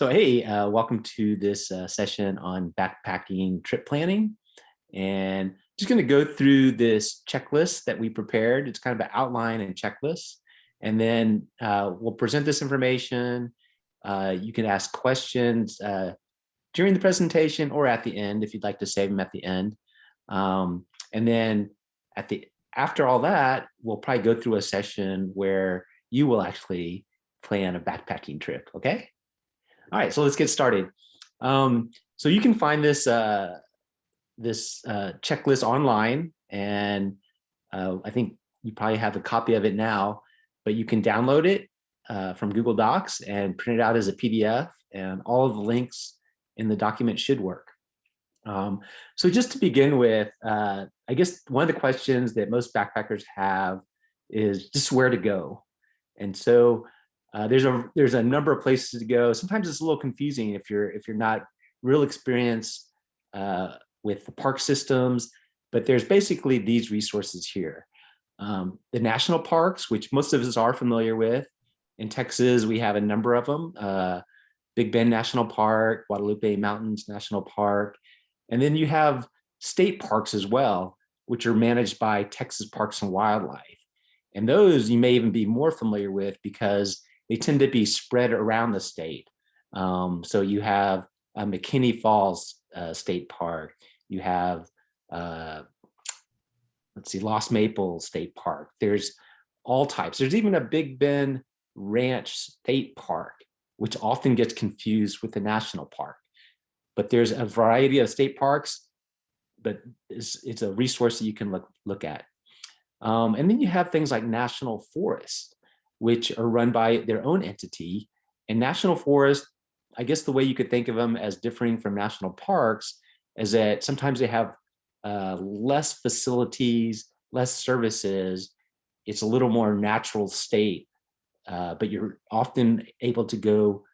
So, hey, welcome to this session on backpacking trip planning. And just going to go through this checklist that we prepared. It's kind of an outline and checklist. And then we'll present this information. You can ask questions during the presentation or at the end if you'd like to save them at the end. And then after all that, we'll probably go through a session where you will actually plan a backpacking trip, okay? All right, so let's get started. So you can find this checklist online, and I think you probably have a copy of it now, but you can download it from Google Docs and print it out as a PDF, and all of the links in the document should work. So just to begin with, I guess one of the questions that most backpackers have is just where to go. And so there's a number of places to go. Sometimes it's a little confusing if you're not real experienced with the park systems, but there's basically these resources here. The national parks, which most of us are familiar with. In Texas, we have a number of them. Big Bend National Park, Guadalupe Mountains National Park. And then you have state parks as well, which are managed by Texas Parks and Wildlife. And those you may even be more familiar with because they tend to be spread around the state. So you have McKinney Falls State Park. You have, Lost Maple State Park. There's all types. There's even a Big Bend Ranch State Park, which often gets confused with the national park. But there's a variety of state parks, but it's a resource that you can look at. And then you have things like national forests, which are run by their own entity. And national forest, I guess the way you could think of them as differing from national parks is that sometimes they have less facilities, less services. It's a little more natural state, but you're often able to go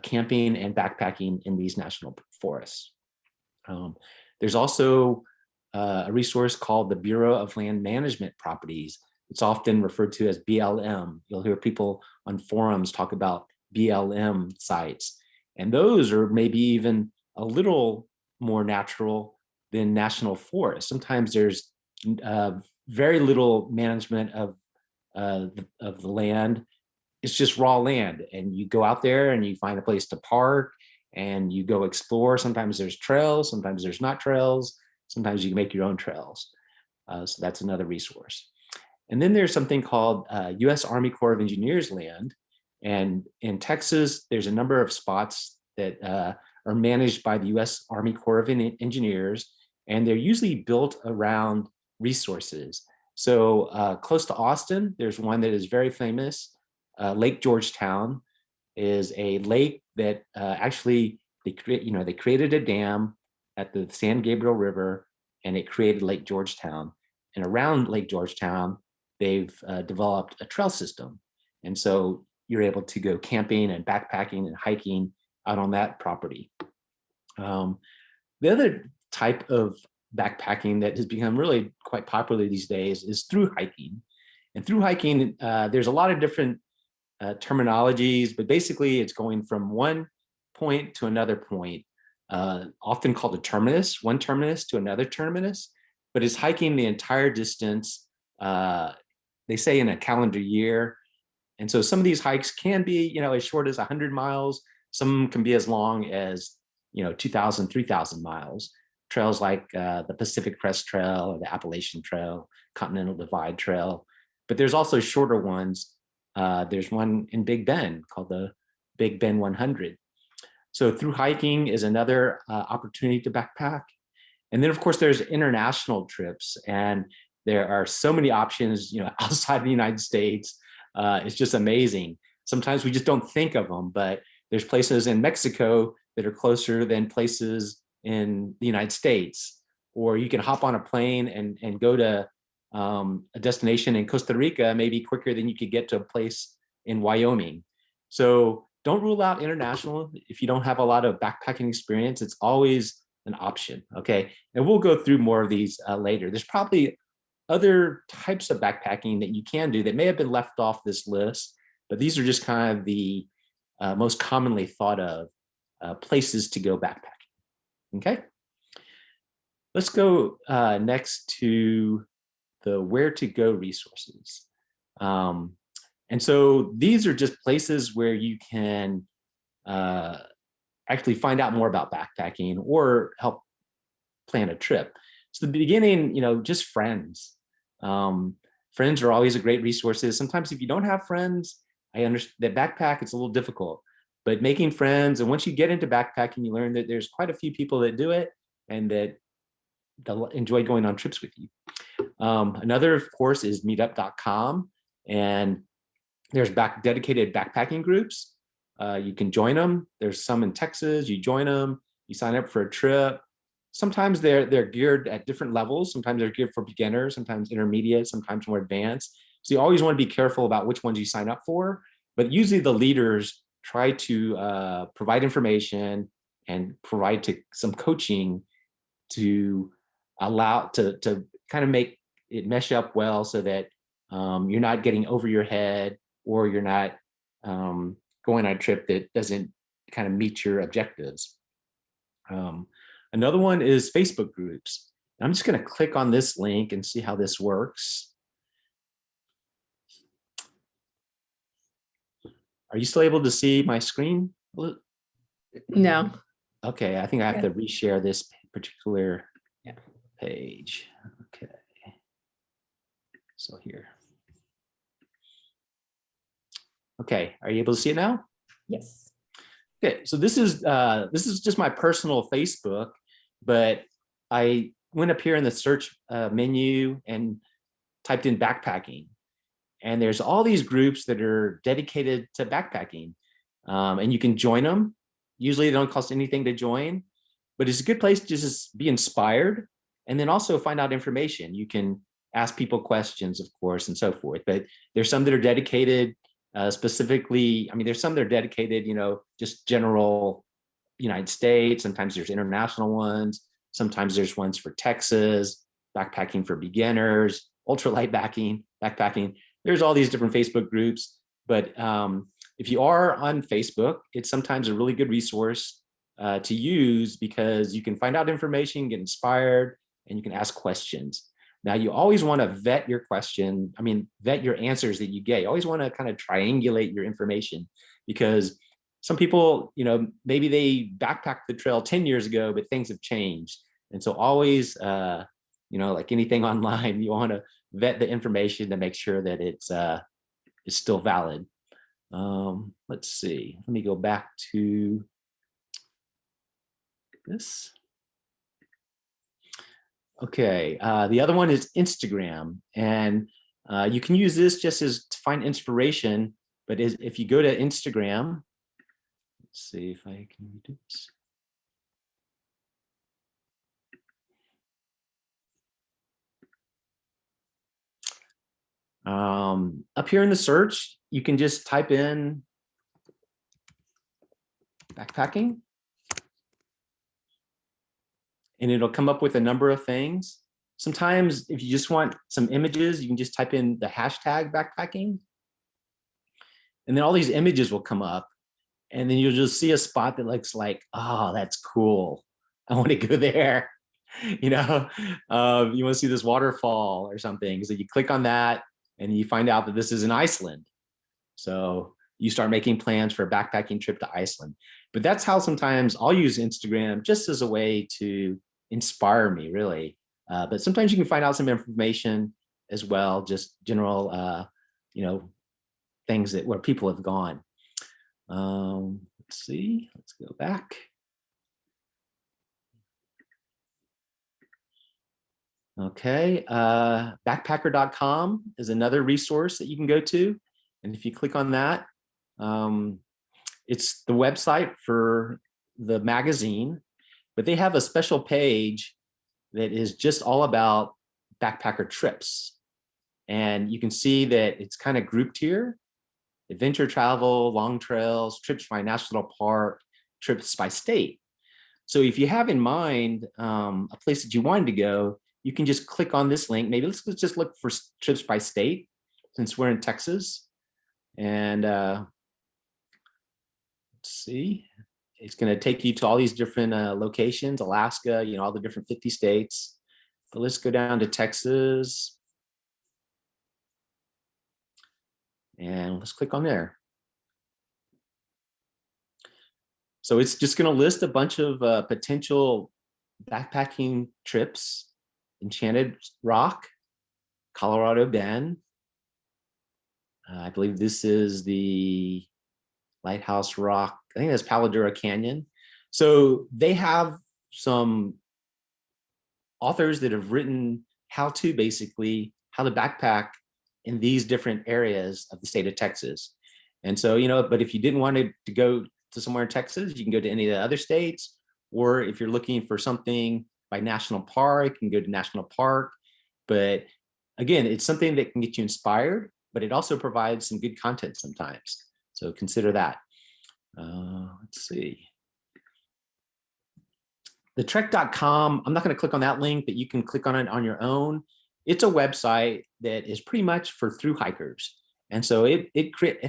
camping and backpacking in these national forests. There's also a resource called the Bureau of Land Management Properties. It's often referred to as BLM. You'll hear people on forums talk about BLM sites. And those are maybe even a little more natural than national forests. Sometimes there's very little management of the land. It's just raw land. And you go out there and you find a place to park and you go explore. Sometimes there's trails, sometimes there's not trails. Sometimes you can make your own trails. So that's another resource. And then there's something called U.S. Army Corps of Engineers land. And in Texas, there's a number of spots that are managed by the U.S. Army Corps of Engineers, and they're usually built around resources. So close to Austin, there's one that is very famous. Lake Georgetown is a lake that actually they created a dam at the San Gabriel River, and it created Lake Georgetown. And around Lake Georgetown, they've developed a trail system. And so you're able to go camping and backpacking and hiking out on that property. The other type of backpacking that has become really quite popular these days is through hiking. And through hiking, there's a lot of different terminologies, but basically it's going from one point to another point, often called a terminus, one terminus to another terminus, but it's hiking the entire distance, they say in a calendar year. And so some of these hikes can be, as short as 100 miles. Some can be as long as, 2,000, 3,000 miles. Trails like the Pacific Crest Trail or the Appalachian Trail, Continental Divide Trail. But there's also shorter ones. There's one in Big Bend called the Big Bend 100. So through hiking is another opportunity to backpack. And then, of course, there's international trips. And there are so many options, outside the United States. It's just amazing. Sometimes we just don't think of them, but there's places in Mexico that are closer than places in the United States. Or you can hop on a plane and go to a destination in Costa Rica, maybe quicker than you could get to a place in Wyoming. So don't rule out international. If you don't have a lot of backpacking experience, it's always an option, okay? And we'll go through more of these later. There's probably other types of backpacking that you can do that may have been left off this list, but these are just kind of the most commonly thought of places to go backpacking. Okay, let's go next to the where to go resources. And so these are just places where you can actually find out more about backpacking or help plan a trip. So the beginning, just friends. Friends are always a great resources. Sometimes if you don't have friends, I understand that backpack, it's a little difficult, but making friends, and once you get into backpacking, you learn that there's quite a few people that do it and that they'll enjoy going on trips with you. Another, of course, is meetup.com, and there's dedicated backpacking groups. You can join them. There's some in Texas. You join them, you sign up for a trip. Sometimes they're geared at different levels. Sometimes they're geared for beginners, sometimes intermediate, sometimes more advanced. So you always want to be careful about which ones you sign up for. But usually the leaders try to provide information and provide some coaching to allow to kind of make it mesh up well, so that you're not getting over your head, or you're not going on a trip that doesn't kind of meet your objectives. Another one is Facebook groups. I'm just going to click on this link and see how this works. Are you still able to see my screen? No. Okay, I think I have to reshare this particular page. Okay. So here. Okay, are you able to see it now? Yes. Okay, so this is just my personal Facebook, but I went up here in the search menu and typed in backpacking, and there's all these groups that are dedicated to backpacking, and you can join them. Usually they don't cost anything to join, but it's a good place to just be inspired and then also find out information. You can ask people questions, of course, and so forth, but there's some that are dedicated specifically. I mean, there's some that are dedicated, just general United States. Sometimes there's international ones. Sometimes there's ones for Texas, backpacking for beginners, ultralight backpacking. There's all these different Facebook groups. But if you are on Facebook, it's sometimes a really good resource to use, because you can find out information, get inspired, and you can ask questions. Now, you always want to vet your vet your answers that you get. You always want to kind of triangulate your information, because some people, maybe they backpacked the trail 10 years ago, but things have changed. And so always, like anything online, you want to vet the information to make sure that it's still valid. Let's see. Let me go back to this. Okay, the other one is Instagram, and you can use this just as to find inspiration. But if you go to Instagram, let's see if I can do this. Up here in the search, you can just type in backpacking, and it'll come up with a number of things. Sometimes if you just want some images, you can just type in the hashtag backpacking, and then all these images will come up, and then you'll just see a spot that looks like, oh, that's cool, I want to go there. You want to see this waterfall or something. So you click on that and you find out that this is in Iceland. So you start making plans for a backpacking trip to Iceland. But that's how sometimes I'll use Instagram, just as a way to inspire me, really. But sometimes you can find out some information as well, just general, things where people have gone. Let's see, let's go back. Okay, backpacker.com is another resource that you can go to. And if you click on that, it's the website for the magazine, but they have a special page that is just all about backpacker trips. And you can see that it's kind of grouped here: adventure travel, long trails, trips by national park, trips by state. So if you have in mind a place that you wanted to go, you can just click on this link. Maybe let's just look for trips by state, since we're in Texas. And Let's see. It's going to take you to all these different locations, Alaska, all the different 50 states. But let's go down to Texas. And let's click on there. So it's just going to list a bunch of potential backpacking trips: Enchanted Rock, Colorado Bend. I believe this is the Lighthouse Rock. I think that's Paladura Canyon. So they have some authors that have written how to backpack in these different areas of the state of Texas. And so, but if you didn't want to go to somewhere in Texas, you can go to any of the other states. Or if you're looking for something by national park, you can go to national park. But again, it's something that can get you inspired, but it also provides some good content sometimes. So consider that. Let's see. The trek.com, I'm not going to click on that link, but you can click on it on your own. It's a website that is pretty much for thru hikers. And so it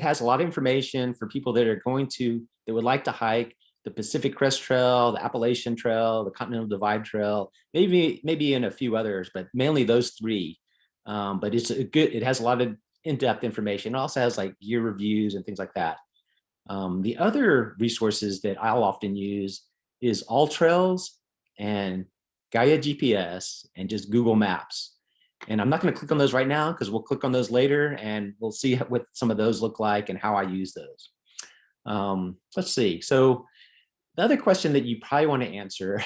has a lot of information for people that would like to hike the Pacific Crest Trail, the Appalachian Trail, the Continental Divide Trail, maybe in a few others, but mainly those three. But it has a lot of in-depth information. It also has like gear reviews and things like that. The other resources that I'll often use is All Trails and Gaia GPS and just Google Maps. And I'm not going to click on those right now because we'll click on those later and we'll see what some of those look like and how I use those. Let's see. So the other question that you probably want to answer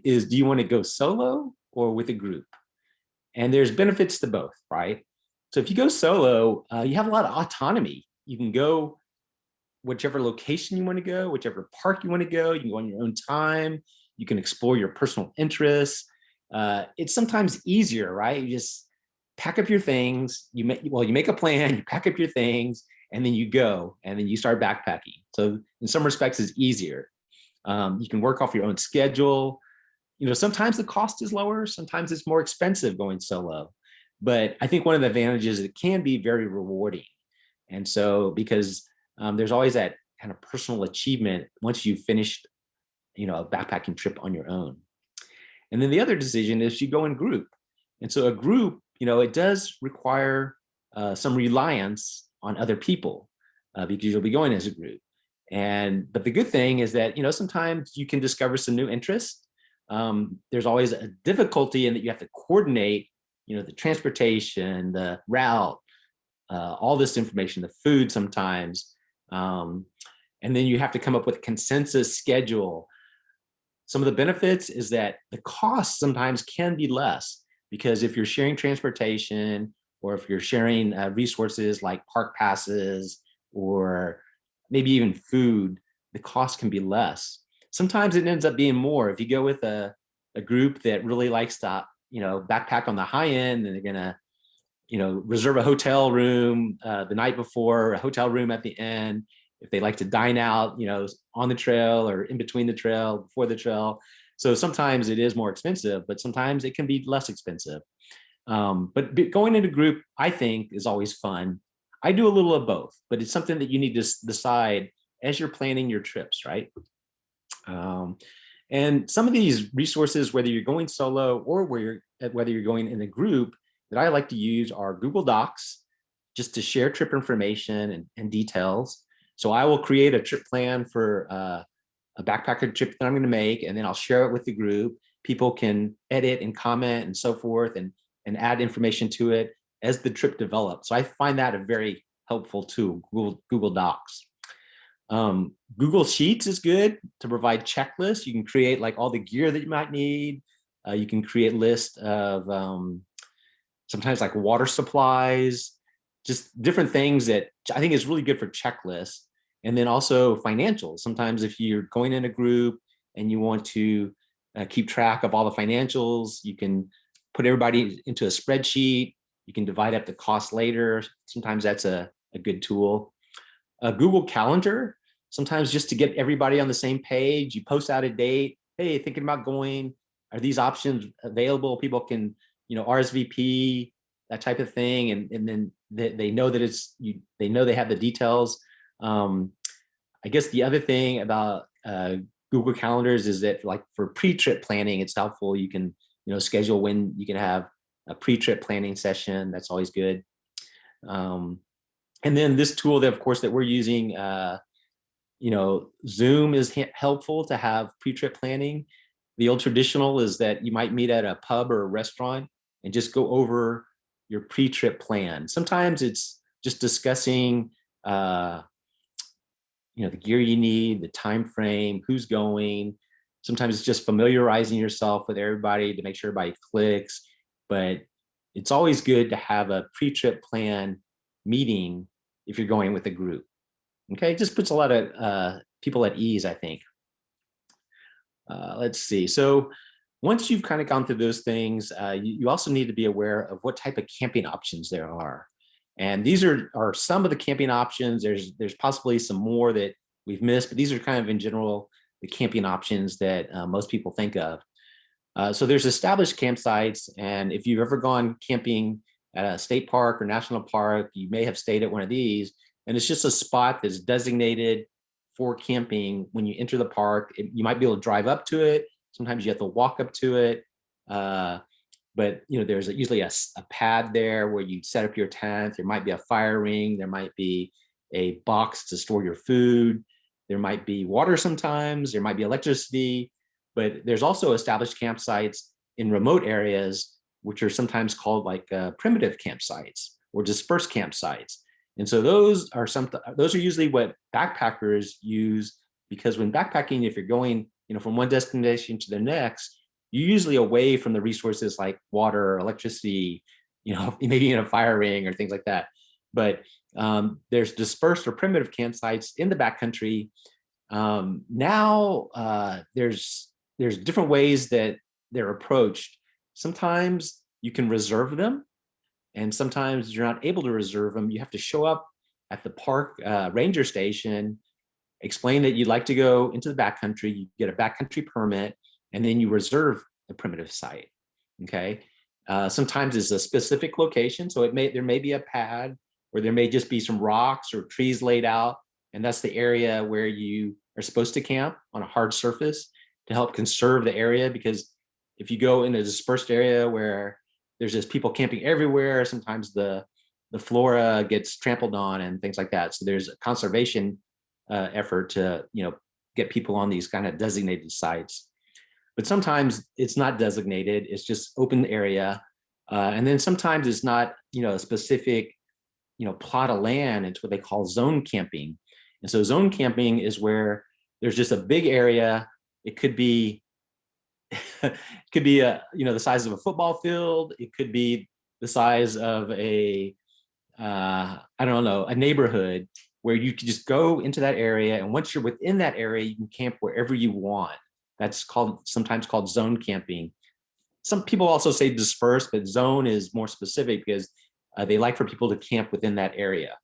is, do you want to go solo or with a group? And there's benefits to both, right? So if you go solo, you have a lot of autonomy. You can go whichever location you want to go, whichever park you want to go. You can go on your own time. You can explore your personal interests. It's sometimes easier, right? You just pack up your things. You make a plan, you pack up your things, and then you go, and then you start backpacking. So in some respects, it's easier. You can work off your own schedule. Sometimes the cost is lower. Sometimes it's more expensive going solo. But I think one of the advantages is it can be very rewarding. And so because there's always that kind of personal achievement once you've finished, a backpacking trip on your own. And then the other decision is you go in group. And so a group, it does require some reliance on other people because you'll be going as a group. But the good thing is that, sometimes you can discover some new interests. There's always a difficulty in that you have to coordinate, the transportation, the route, all this information, the food sometimes. And then you have to come up with a consensus schedule. Some of the benefits is that the cost sometimes can be less because if you're sharing transportation or if you're sharing resources like park passes or maybe even food, the cost can be less. Sometimes it ends up being more. If you go with a group that really likes to, backpack on the high end, and they're gonna, reserve a hotel room the night before, a hotel room at the end. If they like to dine out, on the trail or in between the trail, before the trail. So sometimes it is more expensive, but sometimes it can be less expensive. But going into group, I think, is always fun. I do a little of both, but it's something that you need to decide as you're planning your trips, right? And some of these resources, whether you're going solo or whether you're going in a group, that I like to use are Google Docs, just to share trip information and details. So I will create a trip plan for a backpacker trip that I'm going to make, and then I'll share it with the group. People can edit and comment and so forth and add information to it as the trip develops. So I find that a very helpful tool, Google Docs. Google Sheets is good to provide checklists. You can create like all the gear that you might need. You can create lists of sometimes like water supplies, just different things that I think is really good for checklists. And then also financials. Sometimes if you're going in a group and you want to keep track of all the financials, you can put everybody into a spreadsheet. You can divide up the cost later. Sometimes that's a good tool. Google Calendar, sometimes just to get everybody on the same page, you post out a date. Hey, thinking about going, are these options available? People can, RSVP, that type of thing. And then they know that they know they have the details. I guess the other thing about Google Calendars is that like for pre-trip planning, it's helpful. You can, schedule when you can have a pre-trip planning session. That's always good. And then this tool that, of course, that we're using, Zoom is helpful to have pre-trip planning. The old traditional is that you might meet at a pub or a restaurant and just go over your pre-trip plan. Sometimes it's just discussing, the gear you need, the time frame, who's going. Sometimes it's just familiarizing yourself with everybody to make sure everybody clicks. But it's always good to have a pre-trip plan meeting if you're going with a group. Okay, it just puts a lot of people at ease, I think. Let's see. So once you've kind of gone through those things, you also need to be aware of what type of camping options there are. And these are some of the camping options. There's possibly some more that we've missed, but these are kind of in general the camping options that most people think of. So there's established campsites, and if you've ever gone camping at a state park or national park, you may have stayed at one of these, and it's just a spot that's designated for camping. When you enter the park, you might be able to drive up to it. Sometimes you have to walk up to it. But there's usually a pad there where you set up your tent. There might be a fire ring. There might be a box to store your food. There might be water sometimes. There might be electricity. But there's also established campsites in remote areas, which are sometimes called like primitive campsites or dispersed campsites. And so those are usually what backpackers use, because when backpacking, if you're going from one destination to the next, you're usually away from the resources like water, electricity, maybe in a fire ring or things like that. But there's dispersed or primitive campsites in the backcountry. Now there's different ways that they're approached. Sometimes you can reserve them, and sometimes you're not able to reserve them. You have to show up at the park ranger station, explain that you'd like to go into the backcountry, you get a backcountry permit, and then you reserve the primitive site. Okay. Sometimes it's a specific location. So there may be a pad, or there may just be some rocks or trees laid out. And that's the area where you are supposed to camp on a hard surface to help conserve the area. Because if you go in a dispersed area where there's just people camping everywhere, sometimes the flora gets trampled on and things like that. So there's a conservation effort to get people on these kind of designated sites. But sometimes it's not designated, it's just open area. And then sometimes it's not a specific plot of land. It's what they call zone camping. And so zone camping is where there's just a big area. It could be it could be the size of a football field. It could be the size of a a neighborhood, where you can just go into that area, and once you're within that area, you can camp wherever you want. That's sometimes called zone camping. Some people also say dispersed, but zone is more specific because they like for people to camp within that area.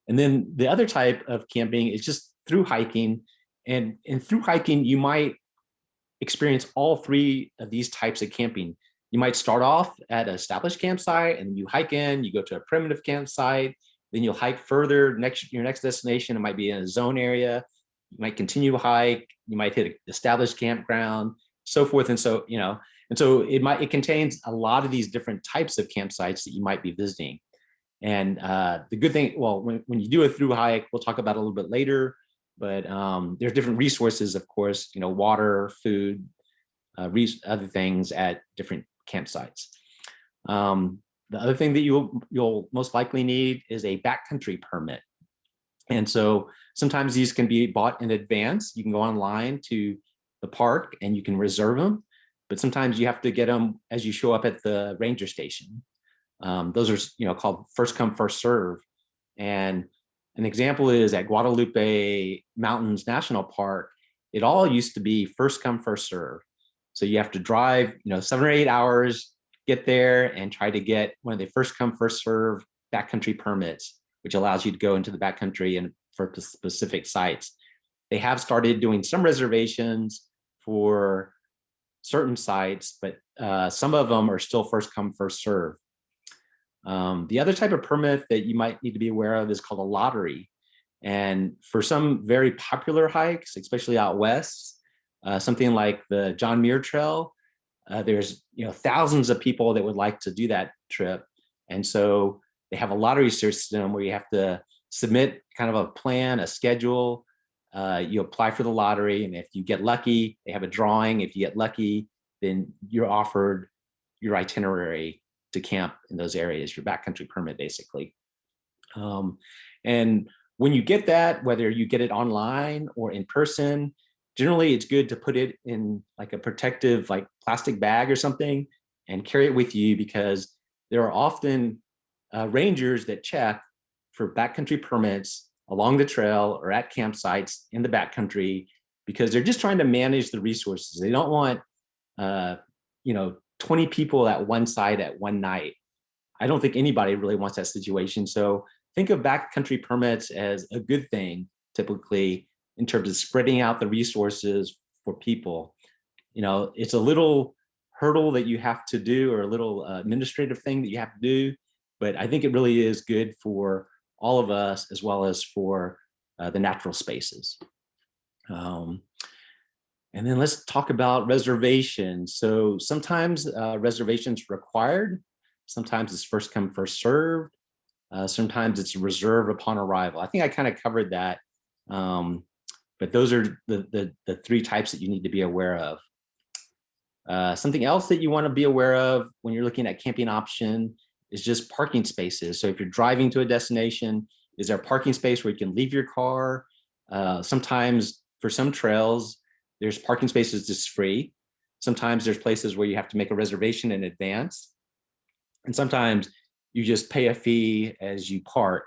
And then the other type of camping is just through hiking. And through hiking, you might experience all three of these types of camping. You might start off at an established campsite, and you hike in, you go to a primitive campsite, then you'll hike further. Your next destination, it might be in a zone area. You might continue to hike, you might hit an established campground, so forth. And so, and so it contains a lot of these different types of campsites that you might be visiting. And the good thing, well, when you do a through hike, we'll talk about it a little bit later, but there's different resources, of course, water, food, other things at different campsites. The other thing that you'll most likely need is a backcountry permit. And so sometimes these can be bought in advance. You can go online to the park and you can reserve them, but sometimes you have to get them as you show up at the ranger station. Those are called first come, first serve. And an example is at Guadalupe Mountains National Park. It all used to be first come, first serve. So you have to drive 7 or 8 hours, get there, and try to get one of the first come, first serve backcountry permits, which allows you to go into the backcountry and for specific sites. They have started doing some reservations for certain sites, but some of them are still first come, first serve. The other type of permit that you might need to be aware of is called a lottery. And for some very popular hikes, especially out west, something like the John Muir Trail, there's thousands of people that would like to do that trip. And so they have a lottery system where you have to submit kind of a plan, a schedule. You apply for the lottery, and if you get lucky, they have a drawing. If you get lucky, then you're offered your itinerary to camp in those areas, your backcountry permit, basically. And when you get that, whether you get it online or in person, generally it's good to put it in like a protective, like plastic bag or something, and carry it with you, because there are often rangers that check for backcountry permits along the trail or at campsites in the backcountry, because they're just trying to manage the resources. They don't want 20 people at one site at one night. I don't think anybody really wants that situation. So think of backcountry permits as a good thing, typically, in terms of spreading out the resources for people. It's a little hurdle that you have to do, or a little administrative thing that you have to do, but I think it really is good for all of us, as well as for the natural spaces. And then let's talk about reservations. So sometimes reservations required. Sometimes it's first come, first served. Sometimes it's reserved upon arrival. I think I kind of covered that. But those are the three types that you need to be aware of. Something else that you want to be aware of when you're looking at camping option is just parking spaces. So if you're driving to a destination, is there a parking space where you can leave your car? Sometimes for some trails, there's parking spaces just free. Sometimes there's places where you have to make a reservation in advance. And sometimes you just pay a fee as you park.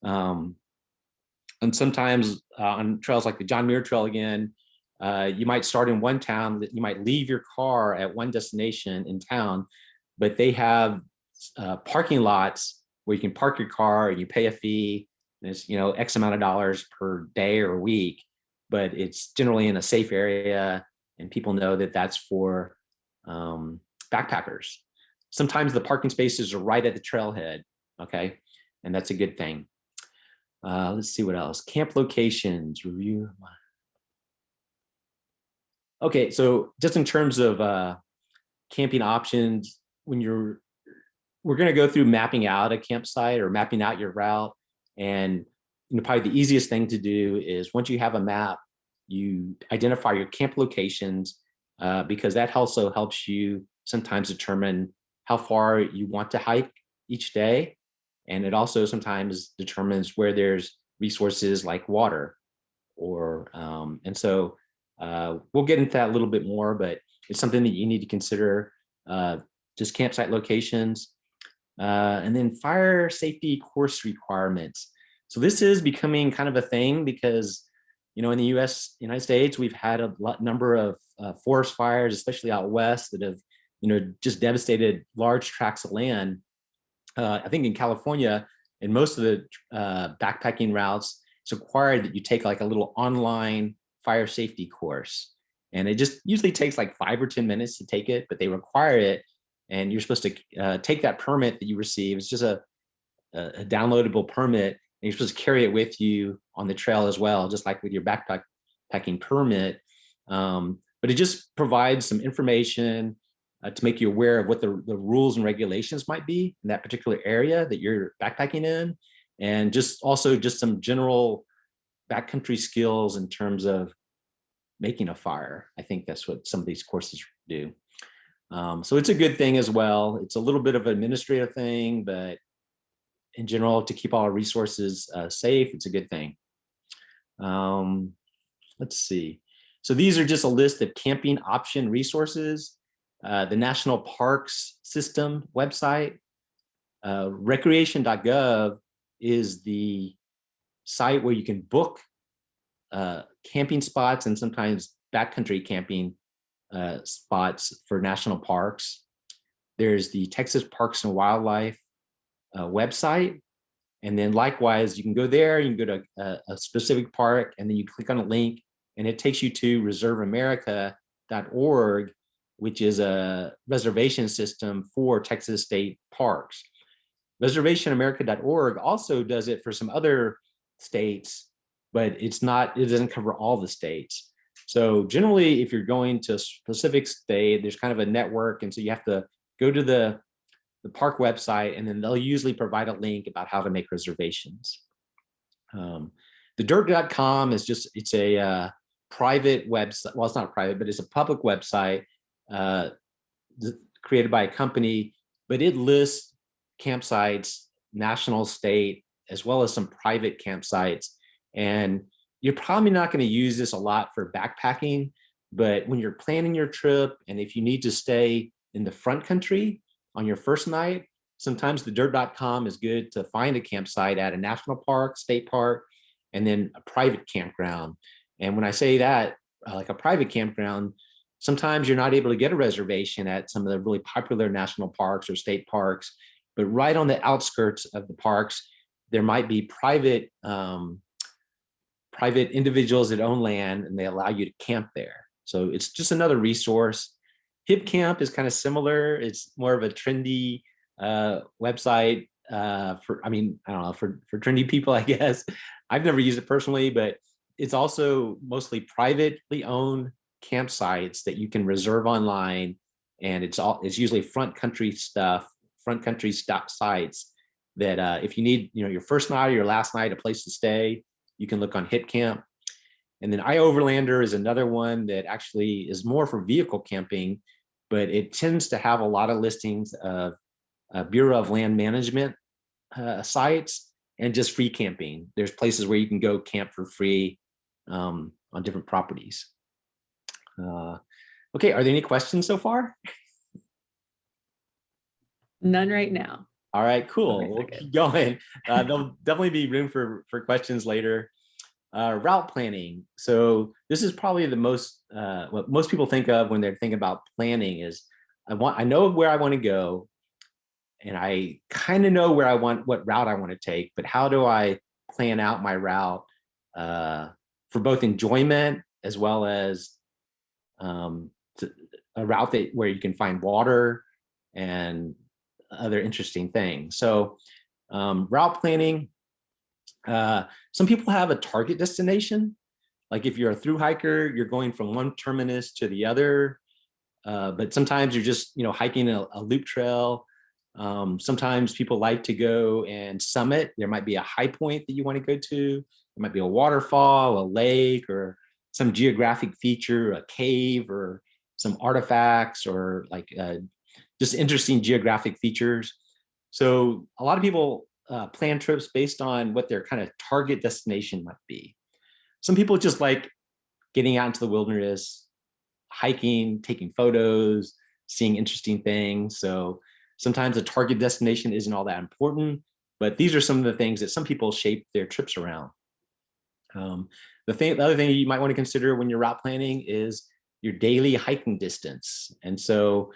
And sometimes on trails like the John Muir Trail again, you might start in one town, you might leave your car at one destination in town, but they have parking lots where you can park your car and you pay a fee. And it's X amount of dollars per day or week, but it's generally in a safe area, and people know that that's for backpackers. Sometimes the parking spaces are right at the trailhead, okay? And that's a good thing. Let's see what else. Camp locations, review. Okay, so just in terms of camping options, we're gonna go through mapping out a campsite or mapping out your route. And probably the easiest thing to do is, once you have a map, you identify your camp locations, because that also helps you sometimes determine how far you want to hike each day. And it also sometimes determines where there's resources like water, and so we'll get into that a little bit more, but it's something that you need to consider, just campsite locations. And then fire safety course requirements. So this is becoming kind of a thing, because in the United States, we've had a number of forest fires, especially out west, that have just devastated large tracts of land. I think in California, in most of the backpacking routes, it's required that you take like a little online fire safety course. And it just usually takes like 5 or 10 minutes to take it, but they require it. And you're supposed to take that permit that you receive. It's just a downloadable permit, and you're supposed to carry it with you on the trail as well, just like with your backpacking permit. But it just provides some information to make you aware of what the rules and regulations might be in that particular area that you're backpacking in, and just some general backcountry skills in terms of making a fire. I think that's what some of these courses do. So it's a good thing as well. It's a little bit of an administrative thing, but in general, to keep all our resources safe, it's a good thing. Let's see. So these are just a list of camping option resources. The National Parks System website, recreation.gov is the site where you can book camping spots and sometimes backcountry camping spots for national parks. There's the Texas Parks and Wildlife website. And then likewise, you can go there, you can go to a specific park, and then you click on a link, and it takes you to reserveamerica.org, which is a reservation system for Texas state parks. Reservationamerica.org also does it for some other states but it doesn't cover all the states. So generally, if you're going to a specific state, there's kind of a network. And so you have to go to the park website, and then they'll usually provide a link about how to make reservations. The dirt.com is it's a private website. Well, it's not private, but it's a public website created by a company, but it lists campsites, national, state, as well as some private campsites. And you're probably not going to use this a lot for backpacking, but when you're planning your trip, and if you need to stay in the front country on your first night, sometimes the dirt.com is good to find a campsite at a national park, state park, and then a private campground. And when I say that, like a private campground, sometimes you're not able to get a reservation at some of the really popular national parks or state parks, but right on the outskirts of the parks, there might be private individuals that own land, and they allow you to camp there. So it's just another resource. Hip Camp is kind of similar. It's more of a trendy website for, I don't know, for trendy people, I guess. I've never used it personally, but it's also mostly privately owned campsites that you can reserve online. And it's usually front country sites that if you need, your first night or your last night, a place to stay, you can look on Hip Camp. And then iOverlander is another one that actually is more for vehicle camping, but it tends to have a lot of listings of Bureau of Land Management sites and just free camping. There's places where you can go camp for free on different properties. Okay, are there any questions so far? None right now. All right, cool. Okay, we'll keep going. There'll definitely be room for questions later. Route planning. So this is probably the most, what most people think of when they're thinking about planning is, I know where I want to go, and I kind of know what route I want to take, but how do I plan out my route for both enjoyment as well as a route where you can find water and other interesting things. So route planning, some people have a target destination. Like if you're a thru hiker, you're going from one terminus to the other, but sometimes you're just hiking a loop trail. Sometimes people like to go and summit. There might be a high point that you want to go to. There might be a waterfall, a lake, or some geographic feature, a cave, or some artifacts, or like just interesting geographic features. So a lot of people plan trips based on what their kind of target destination might be. Some people just like getting out into the wilderness, hiking, taking photos, seeing interesting things. So sometimes a target destination isn't all that important, but these are some of the things that some people shape their trips around. The other thing you might want to consider when you're route planning is your daily hiking distance. And so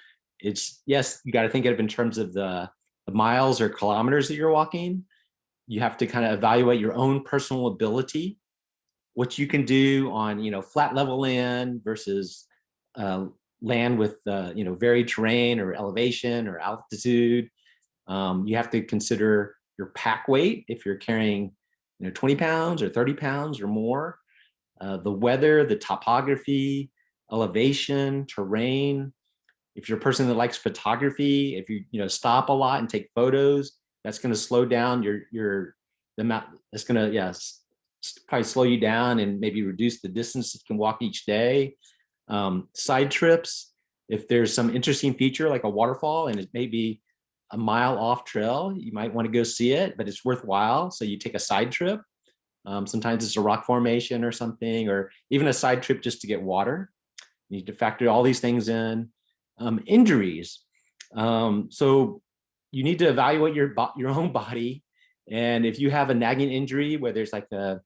yes, you got to think of it in terms of the miles or kilometers that you're walking. You have to kind of evaluate your own personal ability, what you can do on, flat level land versus land with, varied terrain or elevation or altitude. You have to consider your pack weight if you're carrying 20 pounds or 30 pounds or more, the weather, the topography, elevation, terrain. If you're a person that likes photography, if you stop a lot and take photos, that's going to slow down the amount. That's going to probably slow you down and maybe reduce the distance you can walk each day. Side trips, if there's some interesting feature like a waterfall and it may be a mile off trail, you might want to go see it, but it's worthwhile. So you take a side trip. Sometimes it's a rock formation or something, or even a side trip just to get water. You need to factor all these things in. Injuries. So you need to evaluate your own body. And if you have a nagging injury, whether it's like a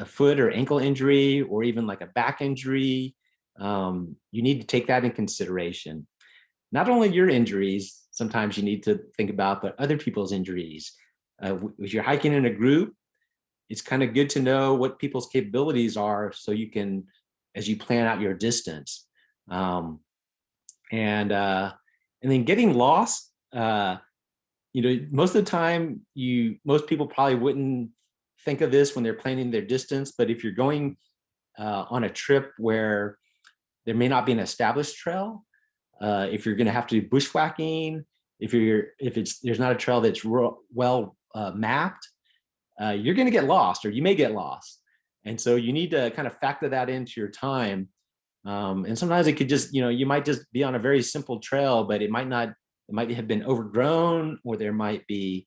foot or ankle injury, or even like a back injury, you need to take that in consideration. Not only your injuries, sometimes you need to think about, but other people's injuries. If you're hiking in a group, it's kind of good to know what people's capabilities are so you can, as you plan out your distance. And then getting lost, most of the time, most people probably wouldn't think of this when they're planning their distance, but if you're going on a trip where there may not be an established trail, if you're going to have to do bushwhacking, if there's not a trail that's well mapped, you're going to get lost, or you may get lost. And so you need to kind of factor that into your time. And sometimes it could just, you might just be on a very simple trail, but it might have been overgrown, or there might be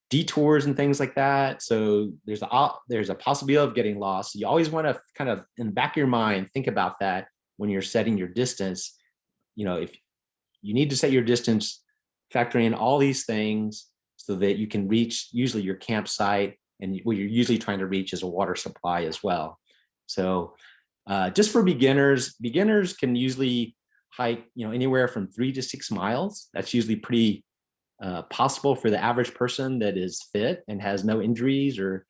detours and things like that. So there's a possibility of getting lost. You always want to kind of, in the back of your mind, think about that when you're setting your distance. If you need to set your distance, factor in all these things so that you can reach usually your campsite, and what you're usually trying to reach is a water supply as well. So just for beginners can usually hike, anywhere from 3 to 6 miles. That's usually pretty possible for the average person that is fit and has no injuries or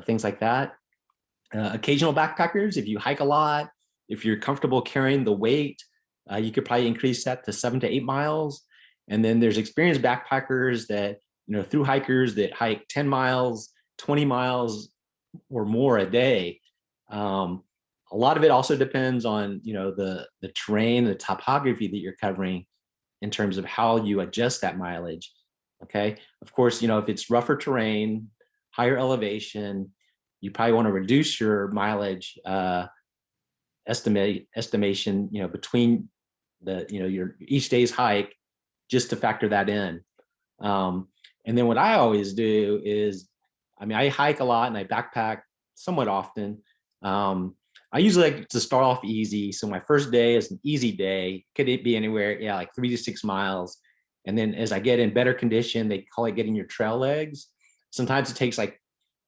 things like that. Occasional backpackers, if you hike a lot, if you're comfortable carrying the weight, you could probably increase that to 7 to 8 miles. And then there's experienced backpackers that, through hikers that hike 10 miles, 20 miles or more a day. A lot of it also depends on, the terrain, the topography that you're covering in terms of how you adjust that mileage. Okay. Of course, if it's rougher terrain, higher elevation, you probably want to reduce your mileage estimation, between your each day's hike, just to factor that in. And then what I always do is, I hike a lot and I backpack somewhat often. I usually like to start off easy. So my first day is an easy day. Could it be anywhere? Yeah, like 3 to 6 miles. And then as I get in better condition, they call it getting your trail legs. Sometimes it takes like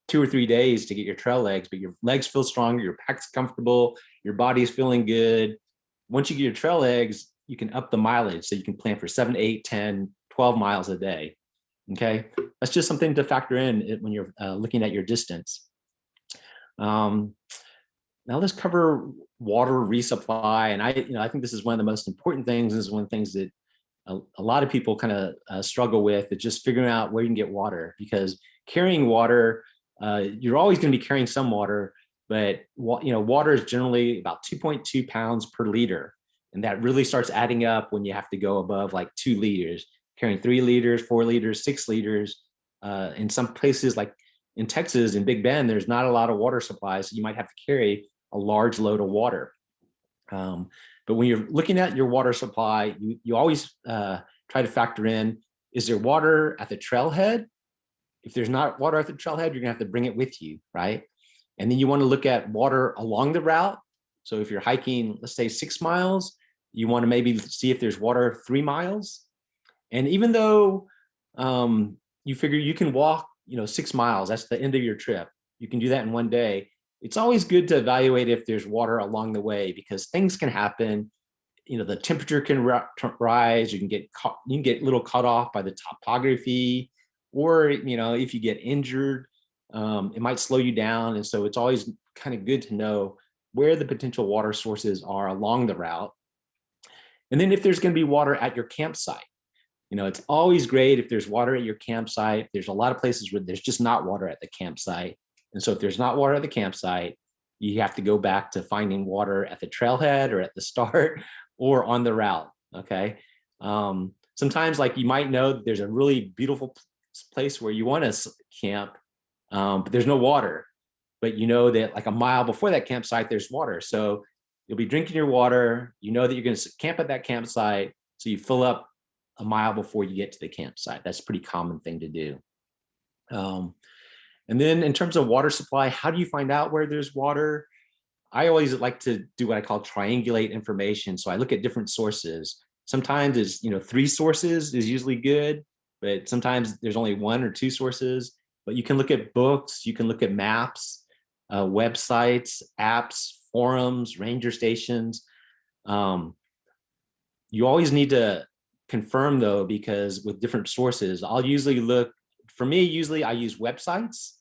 2 or 3 days to get your trail legs, but your legs feel stronger, your pack's comfortable, your body's feeling good. Once you get your trail legs, you can up the mileage. So you can plan for 7, 8, 10, 12 miles a day. Okay. That's just something to factor in when you're looking at your distance. Now let's cover water resupply. And I think this is one of the most important things. This is one of the things that a lot of people kind of struggle with, is just figuring out where you can get water, because carrying water, you're always going to be carrying some water, but water is generally about 2.2 pounds per liter. And that really starts adding up when you have to go above like 2 liters, carrying 3 liters, 4 liters, 6 liters. In some places like in Texas, in Big Bend, there's not a lot of water supplies. So you might have to carry a large load of water. But when you're looking at your water supply, you always try to factor in, is there water at the trailhead? If there's not water at the trailhead, you're gonna have to bring it with you, right? And then you want to look at water along the route. So if you're hiking, let's say 6 miles, you want to maybe see if there's water 3 miles. And even though you figure you can walk, 6 miles, that's the end of your trip, you can do that in one day. It's always good to evaluate if there's water along the way, because things can happen. The temperature can rise. You can get a little cut off by the topography, or if you get injured, it might slow you down. And so it's always kind of good to know where the potential water sources are along the route. And then if there's going to be water at your campsite, it's always great if there's water at your campsite. There's a lot of places where there's just not water at the campsite. And so if there's not water at the campsite, you have to go back to finding water at the trailhead or at the start or on the route. Okay. Sometimes, like, you might know that there's a really beautiful place where you want to camp, but there's no water. But you know that like a mile before that campsite, there's water. So you'll be drinking your water. You know that you're going to camp at that campsite. So you fill up a mile before you get to the campsite. That's a pretty common thing to do. And then in terms of water supply, how do you find out where there's water? I always like to do what I call triangulate information. So I look at different sources. Sometimes it's, 3 sources is usually good, but sometimes there's only 1 or 2 sources. But you can look at books, you can look at maps, websites, apps, forums, ranger stations. You always need to confirm, though, because with different sources, I'll usually look, for me, usually I use websites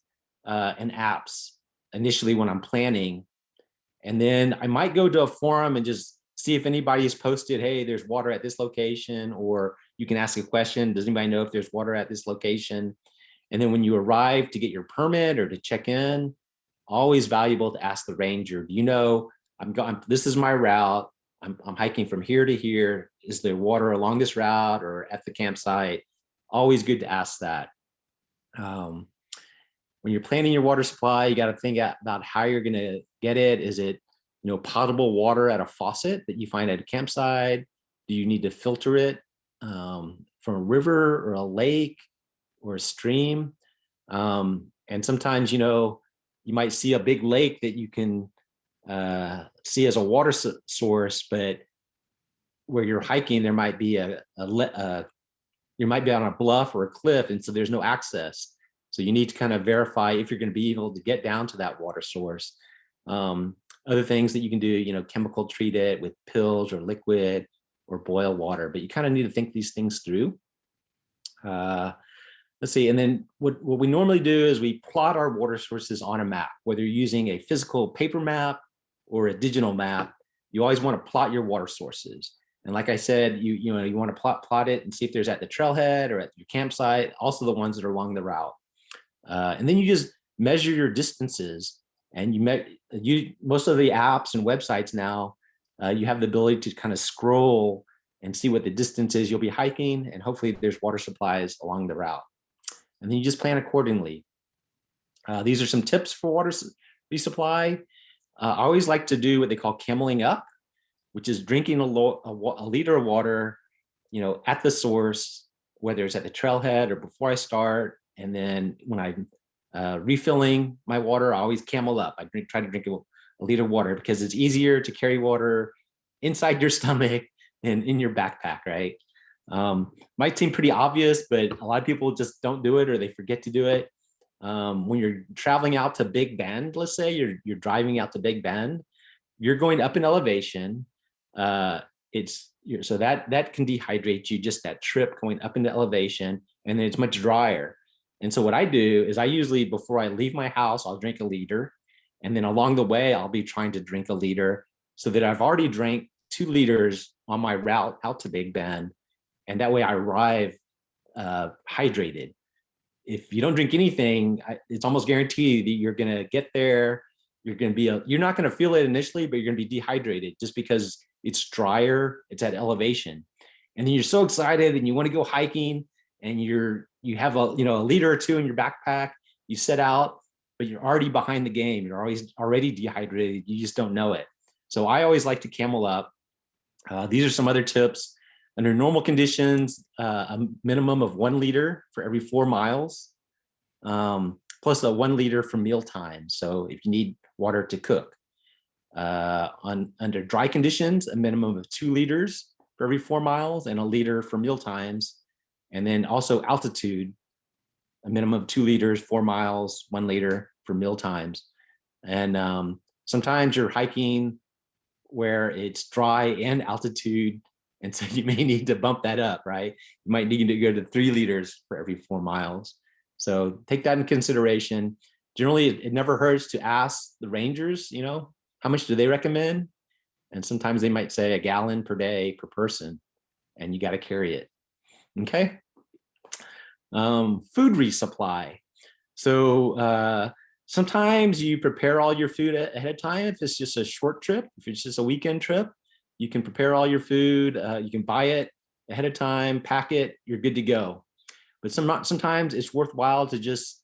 and apps initially when I'm planning. And then I might go to a forum and just see if anybody's posted, hey, there's water at this location, or you can ask a question, does anybody know if there's water at this location? And then when you arrive to get your permit or to check in, always valuable to ask the ranger, do you know, I'm going, this is my route. I'm hiking from here to here. Is there water along this route or at the campsite? Always good to ask that. When you're planning your water supply, you got to think about how you're going to get it. Is it, potable water at a faucet that you find at a campsite? Do you need to filter it from a river or a lake or a stream? And sometimes, you might see a big lake that you can see as a water source, but where you're hiking, there might be you might be on a bluff or a cliff, and so there's no access. So you need to kind of verify if you're going to be able to get down to that water source. Other things that you can do, chemical treat it with pills or liquid or boil water, but you kind of need to think these things through. Let's see, and then what we normally do is we plot our water sources on a map, whether you're using a physical paper map or a digital map. You always want to plot your water sources. And like I said, you want to plot it and see if there's at the trailhead or at your campsite, also the ones that are along the route. And then you just measure your distances, and most of the apps and websites now, you have the ability to kind of scroll and see what the distance is you'll be hiking, and hopefully there's water supplies along the route. And then you just plan accordingly. These are some tips for water resupply. I always like to do what they call cameling up, which is drinking a liter of water, at the source, whether it's at the trailhead or before I start. And then when I'm refilling my water, I always camel up. I try to drink a liter of water because it's easier to carry water inside your stomach than in your backpack, right? Might seem pretty obvious, but a lot of people just don't do it or they forget to do it. When you're traveling out to Big Bend, let's say you're driving out to Big Bend, you're going up in elevation. So that can dehydrate you, just that trip going up into elevation, and then it's much drier. And so what I do is I usually, before I leave my house, I'll drink a liter. And then along the way, I'll be trying to drink a liter so that I've already drank 2 liters on my route out to Big Bend. And that way I arrive hydrated. If you don't drink anything, it's almost guaranteed that you're going to get there. You're not going to feel it initially, but you're going to be dehydrated just because it's drier. It's at elevation. And then you're so excited and you want to go hiking, and you have a liter or 2 in your backpack. You set out, but you're already behind the game. You're already dehydrated. You just don't know it. So I always like to camel up. These are some other tips. Under normal conditions, a minimum of 1 liter for every 4 miles, plus a 1 liter for meal time. So if you need water to cook. Under dry conditions, a minimum of 2 liters for every 4 miles and a liter for meal times. And then also altitude, a minimum of 2 liters, 4 miles, 1 liter for meal times. And sometimes you're hiking where it's dry and altitude, and so you may need to bump that up, right? You might need to go to 3 liters for every 4 miles. So take that in consideration. Generally, it never hurts to ask the rangers, how much do they recommend? And sometimes they might say a gallon per day per person, and you got to carry it. Okay. Food resupply. So sometimes you prepare all your food ahead of time. If it's just a short trip, if it's just a weekend trip, you can prepare all your food. You can buy it ahead of time, pack it, you're good to go. But sometimes it's worthwhile to just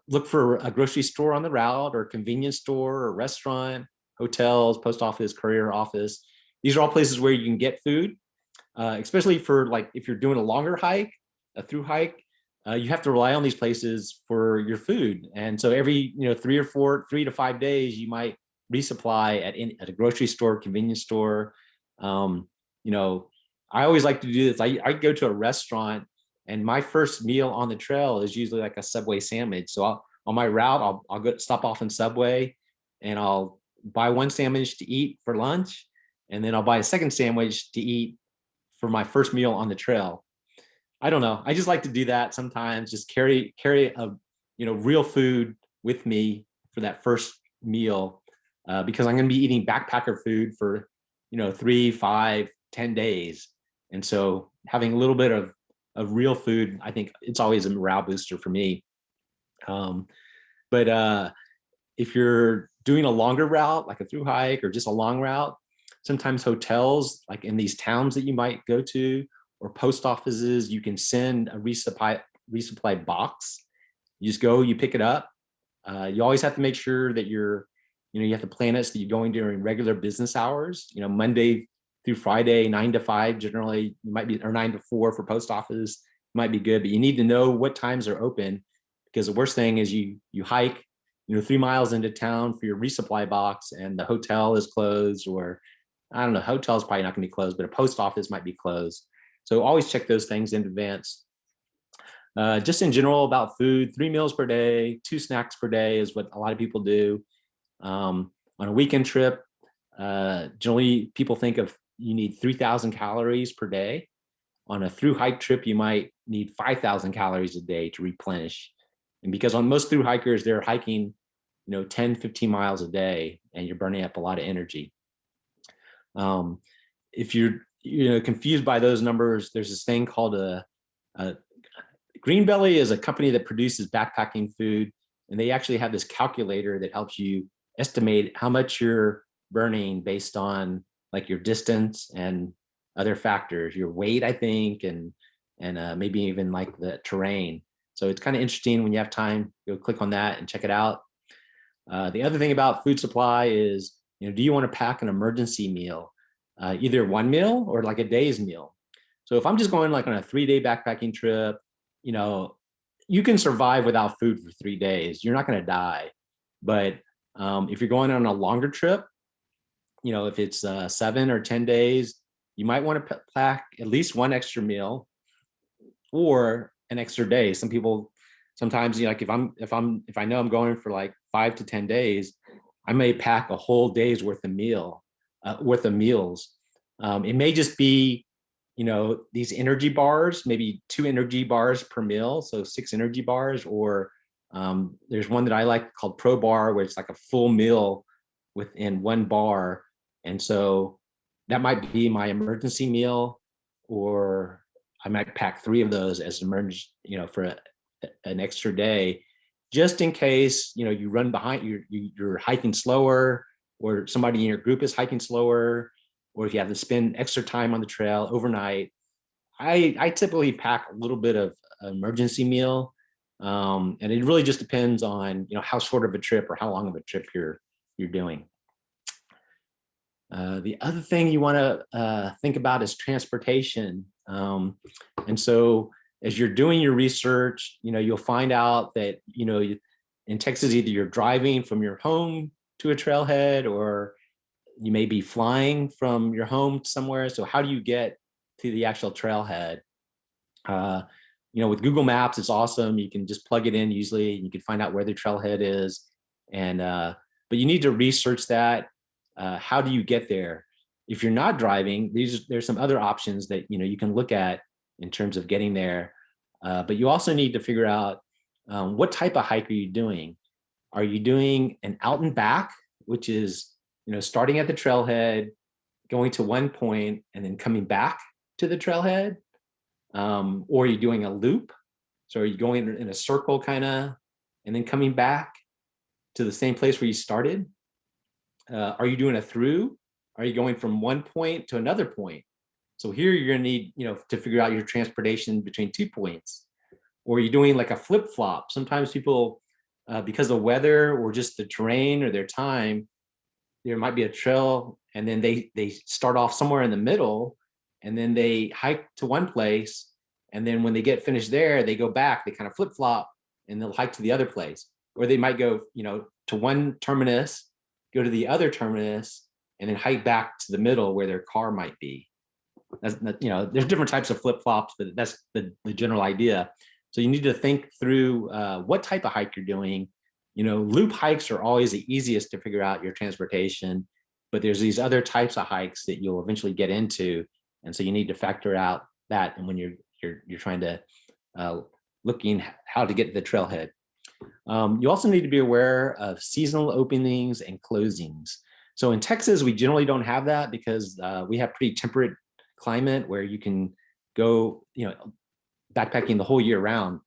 look for a grocery store on the route, or a convenience store, or restaurant, hotels, post office, courier office. These are all places where you can get food, especially for if you're doing a longer hike, a through hike, you have to rely on these places for your food. And so every 3 to 5 days, you might resupply at a grocery store, convenience store. I always like to do this. I go to a restaurant, and my first meal on the trail is usually like a Subway sandwich. So on my route, I'll go stop off in Subway, and I'll buy 1 sandwich to eat for lunch, and then I'll buy a second sandwich to eat for my first meal on the trail. I don't know. I just like to do that sometimes. Just carry a real food with me for that first meal, because I'm going to be eating backpacker food for 3, 5, 10 days, and so having a little bit of of real food, I think it's always a morale booster for me. But if you're doing a longer route, like a through hike or just a long route, sometimes hotels, like in these towns that you might go to, or post offices, you can send a resupply box. You just go, you pick it up. You always have to make sure that you have to plan it so that you're going during regular business hours. Monday through Friday, 9 to 5, generally, you might be, or 9 to 4 for post office might be good, but you need to know what times are open, because the worst thing is you hike, 3 miles into town for your resupply box and the hotel is closed, or I don't know, hotel's probably not going to be closed, but a post office might be closed. So always check those things in advance. Just in general about food, 3 meals per day, 2 snacks per day is what a lot of people do. On a weekend trip, generally people think of you need 3,000 calories per day. On a through hike trip, you might need 5,000 calories a day to replenish. And because on most through hikers, they're hiking, 10, 15 miles a day, and you're burning up a lot of energy. If you're confused by those numbers, there's this thing called a Greenbelly is a company that produces backpacking food, and they actually have this calculator that helps you estimate how much you're burning based on like your distance and other factors, your weight, I think, and maybe even like the terrain. So it's kind of interesting. When you have time, go click on that and check it out. The other thing about food supply is, do you want to pack an emergency meal, either one meal or like a day's meal? So if I'm just going like on a 3-day backpacking trip, you can survive without food for 3 days. You're not going to die. But if you're going on a longer trip, if it's 7 or 10 days, you might want to pack at least one extra meal or an extra day. Some people sometimes, like if I know I'm going for like 5 to 10 days, I may pack a whole day's worth of meals. It may just be, these energy bars, maybe 2 energy bars per meal, so 6 energy bars, or there's one that I like called Pro Bar, where it's like a full meal within one bar. And so that might be my emergency meal, or I might pack 3 of those as emergency, for an extra day, just in case, you run behind, you're hiking slower, or somebody in your group is hiking slower, or if you have to spend extra time on the trail overnight. I typically pack a little bit of emergency meal, and it really just depends on how short of a trip or how long of a trip you're doing. The other thing you want to think about is transportation. And so as you're doing your research, you'll find out that, in Texas, either you're driving from your home to a trailhead, or you may be flying from your home somewhere. So how do you get to the actual trailhead? With Google Maps, it's awesome. You can just plug it in usually, and you can find out where the trailhead is. And but you need to research that. How do you get there? If you're not driving, there's some other options that you can look at in terms of getting there. But you also need to figure out what type of hike are you doing? Are you doing an out and back, which is starting at the trailhead, going to one point, and then coming back to the trailhead? Or are you doing a loop? So are you going in a circle kind of, and then coming back to the same place where you started? Are you doing a through? Are you going from one point to another point? So here you're going to need, to figure out your transportation between 2 points. Or are you doing like a flip flop? Sometimes people, because of weather or just the terrain or their time, there might be a trail, and then they start off somewhere in the middle, and then they hike to one place, and then when they get finished there, they go back, they kind of flip flop, and they'll hike to the other place. Or they might go, to one terminus, go to the other terminus, and then hike back to the middle where their car might be. That's, there's different types of flip flops, but that's the general idea. So you need to think through what type of hike you're doing. Loop hikes are always the easiest to figure out your transportation, but there's these other types of hikes that you'll eventually get into, and so you need to factor out that. And when you're trying to looking how to get to the trailhead, you also need to be aware of seasonal openings and closings. So in Texas, we generally don't have that because we have pretty temperate climate where you can go, backpacking the whole year round.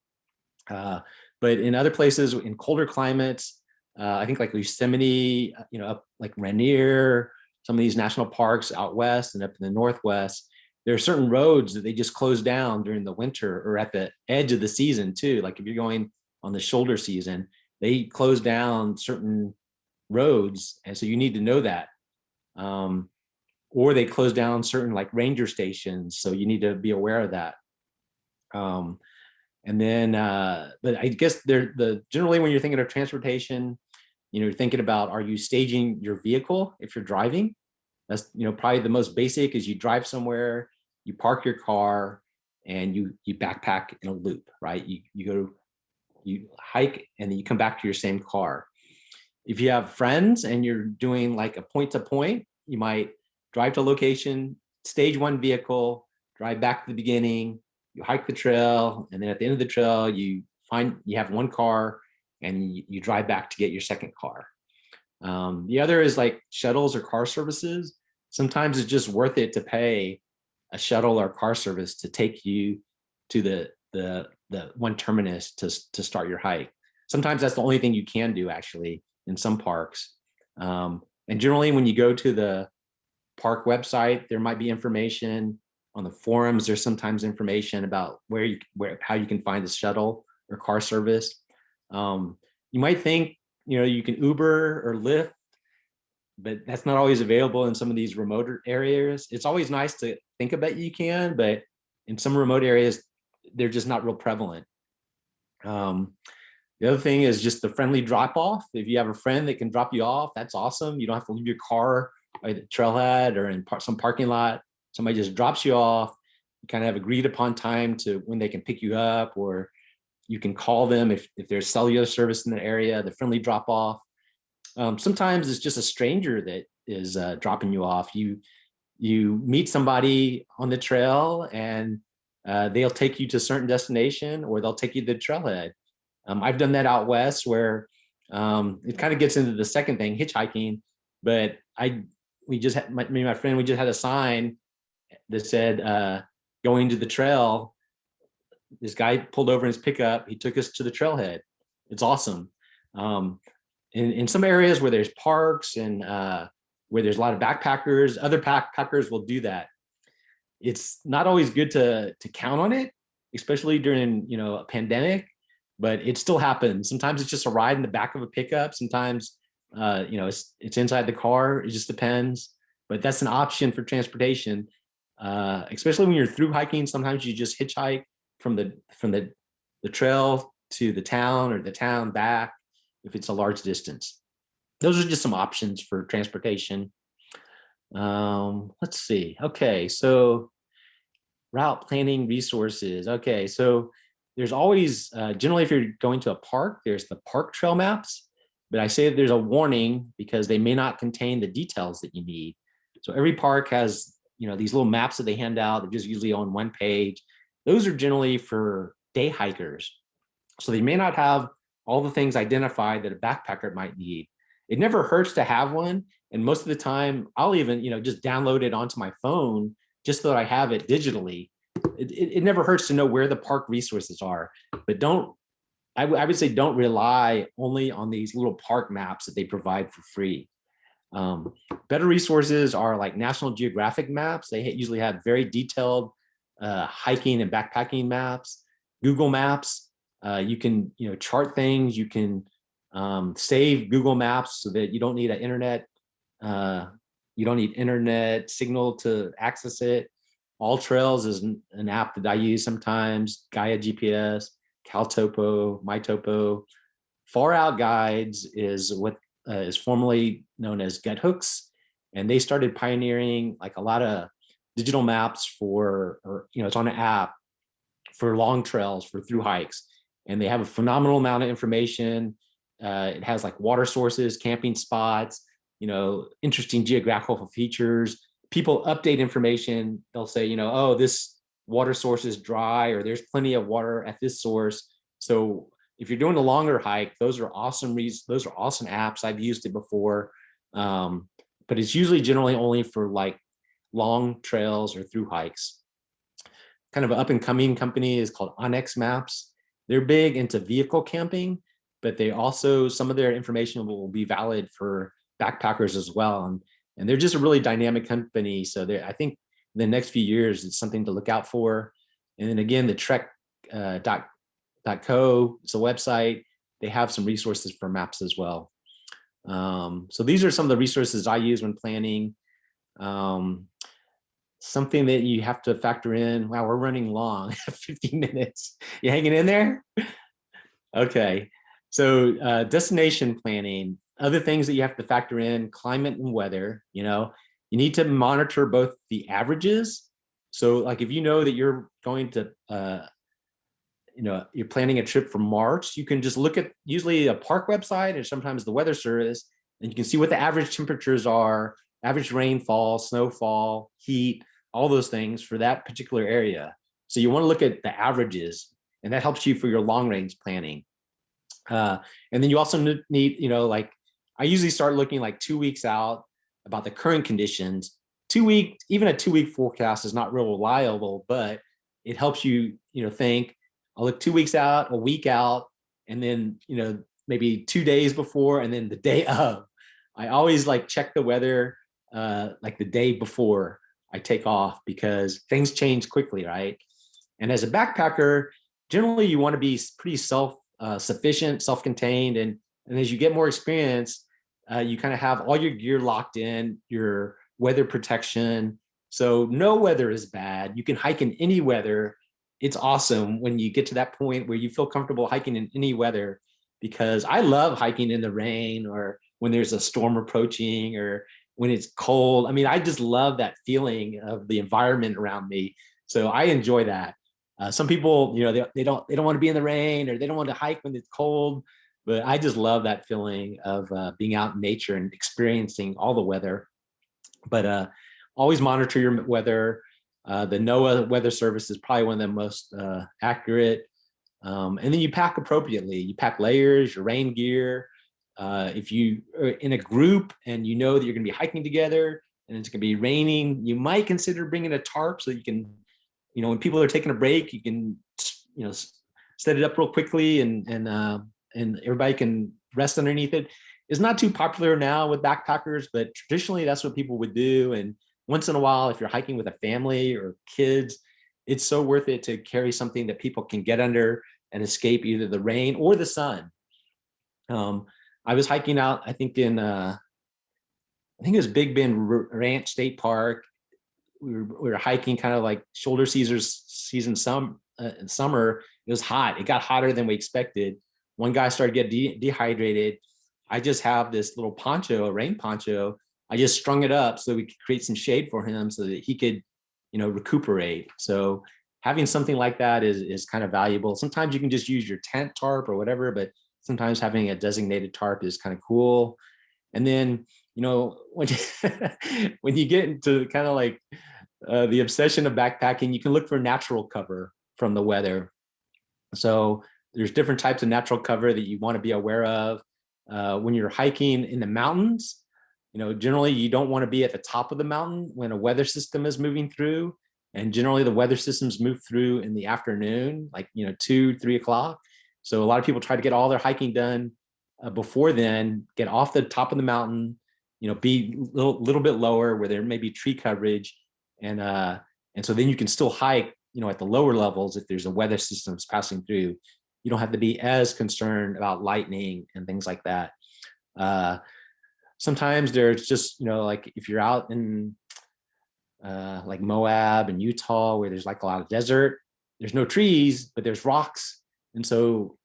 But in other places, in colder climates, I think like Yosemite, up like Rainier, some of these national parks out west and up in the Northwest, there are certain roads that they just close down during the winter or at the edge of the season too. Like if you're going on the shoulder season, they close down certain roads. And so you need to know that. Or they close down certain like ranger stations. So you need to be aware of that. And then, but I guess generally when you're thinking of transportation, you're thinking about, are you staging your vehicle if you're driving? That's, probably the most basic is you drive somewhere, you park your car, and you backpack in a loop, right? You hike and then you come back to your same car. If you have friends and you're doing like a point to point, you might drive to a location, stage one vehicle, drive back to the beginning, you hike the trail, and then at the end of the trail, you have one car and you drive back to get your second car. The other is like shuttles or car services. Sometimes it's just worth it to pay a shuttle or car service to take you to the one terminus to start your hike. Sometimes that's the only thing you can do actually in some parks. And generally when you go to the park website, there might be information on the forums. There's sometimes information about how you can find the shuttle or car service. You might think, you can Uber or Lyft, but that's not always available in some of these remote areas. It's always nice to think about you can, but in some remote areas, they're just not real prevalent. The other thing is just the friendly drop off. If you have a friend that can drop you off, that's awesome. You don't have to leave your car by the trailhead or in some parking lot. Somebody just drops you off. You kind of have agreed upon time to when they can pick you up, or you can call them if there's cellular service in the area, the friendly drop off. Sometimes it's just a stranger that is dropping you off. You meet somebody on the trail and they'll take you to a certain destination, or they'll take you to the trailhead. I've done that out west where it kind of gets into the second thing, hitchhiking. But me and my friend, we just had a sign that said, going to the trail. This guy pulled over in his pickup. He took us to the trailhead. It's awesome. In some areas where there's parks and where there's a lot of backpackers, other backpackers will do that. It's not always good to count on it, especially during a pandemic, but it still happens. Sometimes it's just a ride in the back of a pickup. Sometimes it's inside the car. It just depends. But that's an option for transportation, especially when you're through hiking. Sometimes you just hitchhike from the trail to the town, or the town back if it's a large distance. Those are just some options for transportation. Let's see. Okay, so route planning resources. Okay, so there's always, generally if you're going to a park, there's the park trail maps, but I say that there's a warning because they may not contain the details that you need. So every park has, these little maps that they hand out. They're just usually on one page. Those are generally for day hikers. So they may not have all the things identified that a backpacker might need. It never hurts to have one. And most of the time, I'll even, just download it onto my phone just so that I have it digitally. It never hurts to know where the park resources are, but I would say don't rely only on these little park maps that they provide for free. Better resources are like National Geographic maps. They usually have very detailed hiking and backpacking maps. Google Maps, you can chart things. You can save Google Maps so that you don't need internet signal to access it. All Trails is an app that I use sometimes. Gaia GPS, CalTopo, MyTopo. Far Out Guides is what is formerly known as GetHooks, and they started pioneering like a lot of digital maps it's on an app for long trails, for through hikes, and they have a phenomenal amount of information. It has like water sources, camping spots, interesting geographical features. People update information. They'll say, oh, this water source is dry, or there's plenty of water at this source. So if you're doing a longer hike, those are awesome apps. I've used it before, but it's usually generally only for like long trails or through hikes. kind of an up and coming company is called Onyx Maps. They're big into vehicle camping, but they also, some of their information will be valid for backpackers as well. And they're just a really dynamic company. So I think in the next few years, it's something to look out for. And then again, the trek.co, it's a website. They have some resources for maps as well. So these are some of the resources I use when planning. Something that you have to factor in. Wow, we're running long, 15 minutes. You hanging in there? Okay. So destination planning, other things that you have to factor in, climate and weather. You need to monitor both the averages. So like if you know that you're going to, you're planning a trip for March, you can just look at usually a park website or sometimes the weather service, and you can see what the average temperatures are, average rainfall, snowfall, heat, all those things for that particular area. So you want to look at the averages, and that helps you for your long range planning. And then you also need, like I usually start looking like 2 weeks out about the current conditions. Even a 2 week forecast is not real reliable, but it helps you, think I'll look 2 weeks out, a week out, and then, maybe 2 days before, and then the day of. I always like check the weather like the day before I take off because things change quickly, right? And as a backpacker, generally you want to be pretty sufficient, self-contained, and as you get more experience, you kind of have all your gear locked in, your weather protection. So no weather is bad. You can hike in any weather. It's awesome when you get to that point where you feel comfortable hiking in any weather, because I love hiking in the rain or when there's a storm approaching or when it's cold. I mean, I just love that feeling of the environment around me. So I enjoy that. Some people, they don't want to be in the rain or they don't want to hike when it's cold, but I just love that feeling of being out in nature and experiencing all the weather. But always monitor your weather. The NOAA Weather Service is probably one of the most accurate. And then you pack appropriately. You pack layers, your rain gear. If you are in a group and you know that you're going to be hiking together and it's going to be raining, you might consider bringing a tarp so you can, when people are taking a break, you can, set it up real quickly and everybody can rest underneath it. It's not too popular now with backpackers, but traditionally that's what people would do. And once in a while, if you're hiking with a family or kids, it's so worth it to carry something that people can get under and escape either the rain or the sun. I was hiking out, I think it was Big Bend Ranch State Park. We were hiking kind of like shoulder season summer. It was hot. It got hotter than we expected. One guy started getting dehydrated. I just have this little poncho, a rain poncho. I just strung it up so we could create some shade for him so that he could, recuperate. So having something like that is kind of valuable. Sometimes you can just use your tent tarp or whatever, but sometimes having a designated tarp is kind of cool. And then, when when you get into kind of like the obsession of backpacking, you can look for natural cover from the weather. So there's different types of natural cover that you want to be aware of. When you're hiking in the mountains, generally you don't want to be at the top of the mountain when a weather system is moving through. And generally the weather systems move through in the afternoon, like, 2-3 o'clock. So a lot of people try to get all their hiking done before then, get off the top of the mountain, be a little bit lower where there may be tree coverage. And so then you can still hike, at the lower levels if there's a weather systems passing through. You don't have to be as concerned about lightning and things like that. Sometimes there's just, like if you're out in like Moab and Utah, where there's like a lot of desert, there's no trees, but there's rocks. And so,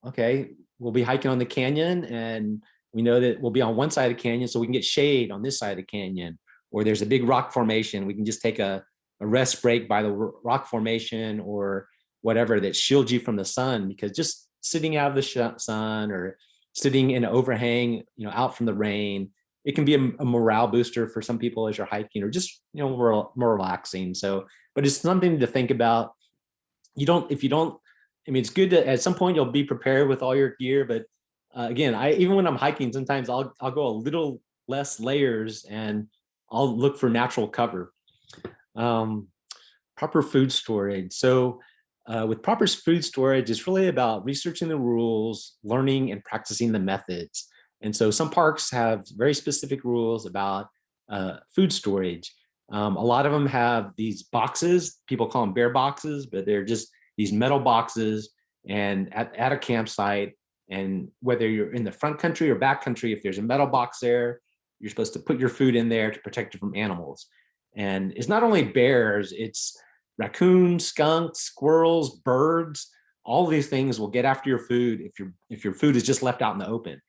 okay, we'll be hiking on the canyon and we know that we'll be on one side of the canyon, so we can get shade on this side of the canyon. Or there's a big rock formation, we can just take a rest break by the rock formation or whatever that shields you from the sun, because just sitting out of the sun or sitting in an overhang, out from the rain, it can be a morale booster for some people as you're hiking, or just, more relaxing. So, but it's something to think about. It's good to, at some point you'll be prepared with all your gear, but again, even when I'm hiking, sometimes I'll go a little less layers and I'll look for natural cover. Proper food storage. So with proper food storage, it's really about researching the rules, learning and practicing the methods. And so some parks have very specific rules about food storage. A lot of them have these boxes, people call them bear boxes, but they're just these metal boxes and at a campsite. And whether you're in the front country or back country, if there's a metal box there, you're supposed to put your food in there to protect it from animals. And it's not only bears, it's raccoons, skunks, squirrels, birds. All of these things will get after your food if your food is just left out in the open.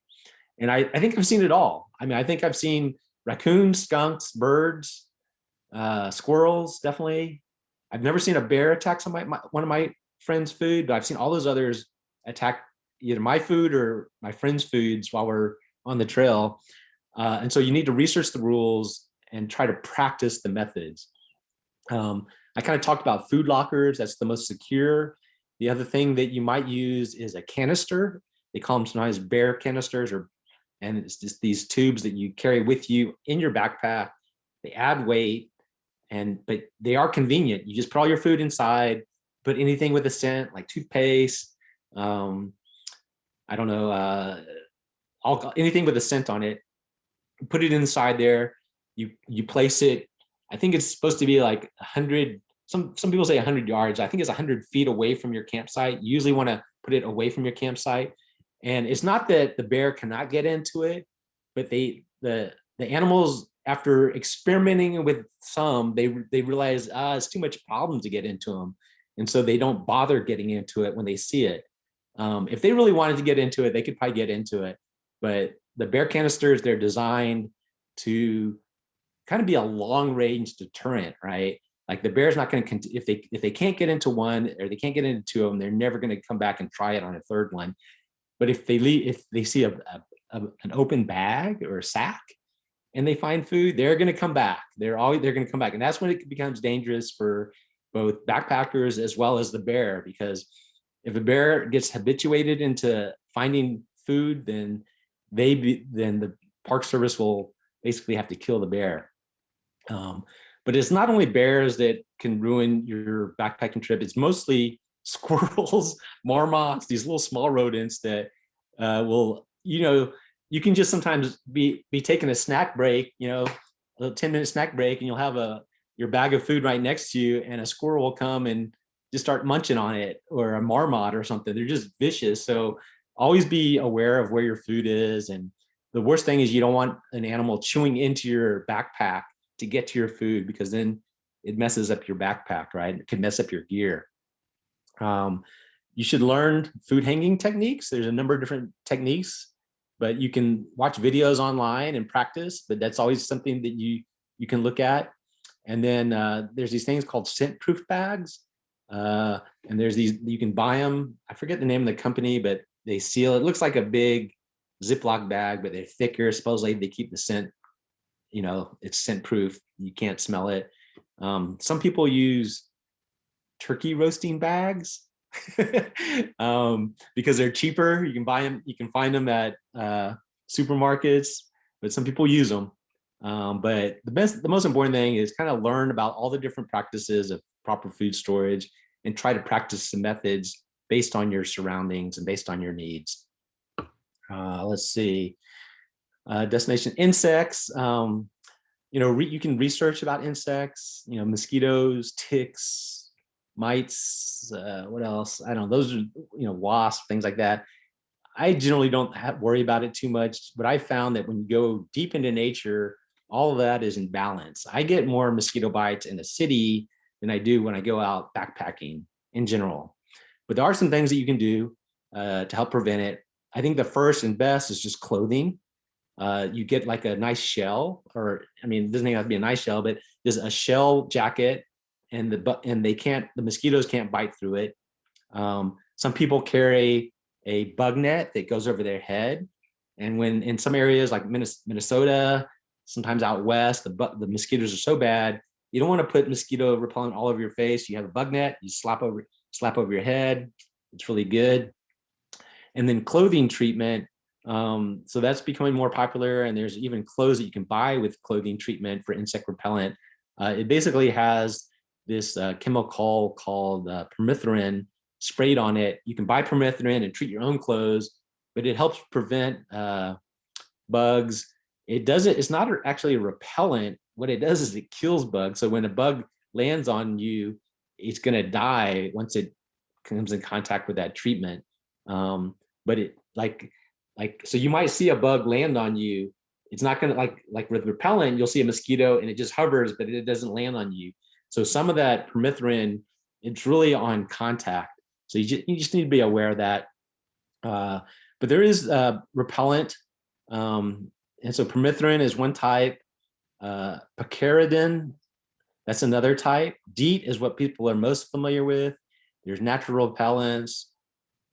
And I think I've seen it all. I mean, I think I've seen raccoons, skunks, birds, squirrels, definitely. I've never seen a bear attack one of my friends' food, but I've seen all those others attack either my food or my friends' foods while we're on the trail. And so you need to research the rules and try to practice the methods. I kind of talked about food lockers. That's the most secure. The other thing that you might use is a canister. They call them sometimes bear canisters, and it's just these tubes that you carry with you in your backpack. They add weight, but they are convenient. You just put all your food inside, put anything with a scent like toothpaste, I don't know, anything with a scent on it, put it inside there. You place it. I think it's supposed to be like 100. Some people say 100 yards. I think it's 100 feet away from your campsite. You usually want to put it away from your campsite. And it's not that the bear cannot get into it, but the animals, after experimenting with some, they realize it's too much problem to get into them, and so they don't bother getting into it when they see it. If they really wanted to get into it, they could probably get into it. But the bear canisters, they're designed to kind of be a long range deterrent, right? Like the bear's not going to, if they can't get into one or they can't get into two of them, they're never going to come back and try it on a third one. But if they see an open bag or a sack and they find food, they're going to come back. They're going to come back, and that's when it becomes dangerous for both backpackers as well as the bear. Because if a bear gets habituated into finding food, then the Park Service will basically have to kill the bear. But it's not only bears that can ruin your backpacking trip. It's mostly squirrels, marmots, these little small rodents that will, you can just sometimes be taking a snack break, a 10-minute snack break, and you'll have your bag of food right next to you, and a squirrel will come and just start munching on it, or a marmot or something. They're just vicious. So always be aware of where your food is. And the worst thing is you don't want an animal chewing into your backpack to get to your food, because then it messes up your backpack, right? It can mess up your gear. You should learn food hanging techniques. There's a number of different techniques, but you can watch videos online and practice, but that's always something that you can look at. And then there's these things called scent proof bags. And there's these, you can buy them. I forget the name of the company, but they seal, it looks like a big Ziploc bag, but they're thicker. Supposedly they keep the scent, it's scent proof. You can't smell it. Some people use turkey roasting bags because they're cheaper. You can buy them, you can find them at supermarkets, but some people use them. But the most important thing is kind of learn about all the different practices of proper food storage and try to practice the methods based on your surroundings and based on your needs. Let's see. Destination insects. You can research about insects, mosquitoes, ticks, mites, what else? I don't know. Those are, wasps, things like that. I generally don't worry about it too much, but I found that when you go deep into nature, all of that is in balance. I get more mosquito bites in the city than I do when I go out backpacking in general. But there are some things that you can do to help prevent it. I think the first and best is just clothing. You get like a nice shell, it doesn't even have to be a nice shell, but there's a shell jacket, and the mosquitoes can't bite through it. Some people carry a bug net that goes over their head. And when in some areas like Minnesota, sometimes out west, the mosquitoes are so bad, you don't want to put mosquito repellent all over your face. You have a bug net, you slap over your head. It's really good. And then clothing treatment. So that's becoming more popular, and there's even clothes that you can buy with clothing treatment for insect repellent. It basically has this chemical called permethrin sprayed on it. You can buy permethrin and treat your own clothes, but it helps prevent bugs. It's not actually a repellent. What it does is it kills bugs. So when a bug lands on you, it's going to die once it comes in contact with that treatment. But it so you might see a bug land on you. It's not going to like with repellent, you'll see a mosquito and it just hovers, but it doesn't land on you. So some of that permethrin, it's really on contact. So you just need to be aware of that. But there is repellent. And so permethrin is one type. Picaridin, that's another type. DEET is what people are most familiar with. There's natural repellents.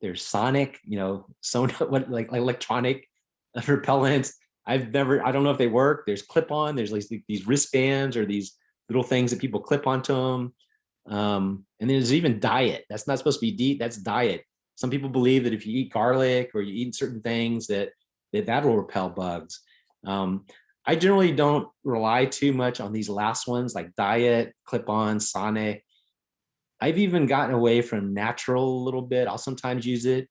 There's sonic, like electronic repellents. I don't know if they work. There's clip-on. There's like these wristbands or these little things that people clip onto them. And there's even diet. That's not supposed to be DEET. That's diet. Some people believe that if you eat garlic or you eat certain things that'll repel bugs. I generally don't rely too much on these last ones like diet, clip-on, sonic. I've even gotten away from natural a little bit. I'll sometimes use it.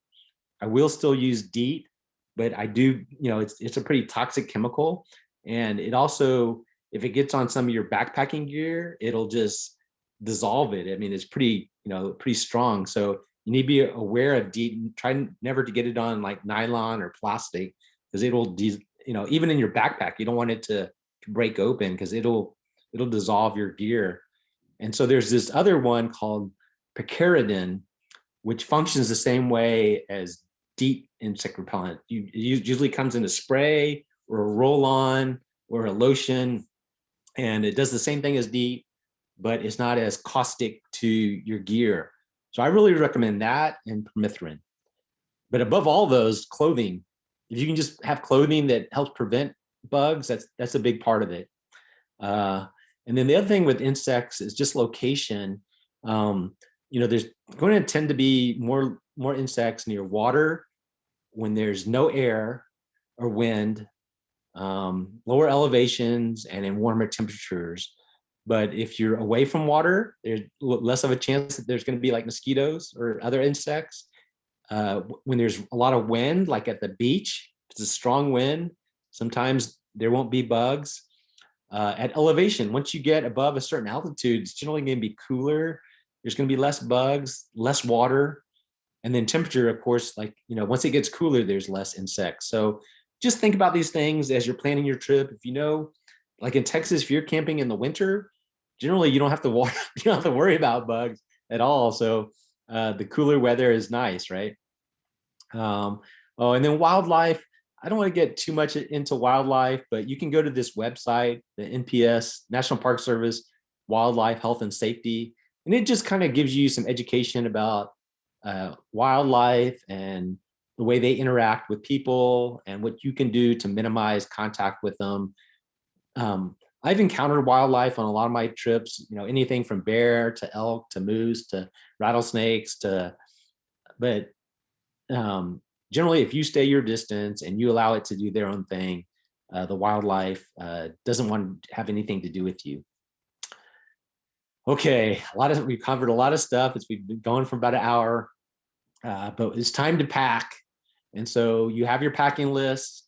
I will still use DEET, but I do, it's a pretty toxic chemical. And it also, if it gets on some of your backpacking gear, it'll just dissolve it. I mean, it's pretty strong. So you need to be aware of DEET and try never to get it on like nylon or plastic, because it'll, even in your backpack, you don't want it to break open because it'll dissolve your gear. And so there's this other one called picaridin, which functions the same way as DEET insect repellent. It usually comes in a spray or a roll-on or a lotion, and it does the same thing as DEET, but it's not as caustic to your gear. So I really recommend that and permethrin. But above all those, clothing. If you can just have clothing that helps prevent bugs, that's a big part of it. And then the other thing with insects is just location. There's going to tend to be more insects near water when there's no air or wind, lower elevations, and in warmer temperatures. But if you're away from water, there's less of a chance that there's going to be like mosquitoes or other insects. When there's a lot of wind, like at the beach, if it's a strong wind, sometimes there won't be bugs. At elevation, once you get above a certain altitude, it's generally going to be cooler. There's going to be less bugs, less water. And then temperature, of course, once it gets cooler, there's less insects. So just think about these things as you're planning your trip. If like in Texas, if you're camping in the winter, generally you don't have to worry about bugs at all. So the cooler weather is nice, right? And then wildlife. I don't want to get too much into wildlife, but you can go to this website, the NPS, National Park Service, Wildlife Health and Safety, and it just kind of gives you some education about wildlife and the way they interact with people and what you can do to minimize contact with them. I've encountered wildlife on a lot of my trips, anything from bear to elk to moose to rattlesnakes but generally, if you stay your distance and you allow it to do their own thing, the wildlife doesn't want to have anything to do with you. Okay, we've covered a lot of stuff. We've been going for about an hour, but it's time to pack. And so you have your packing list.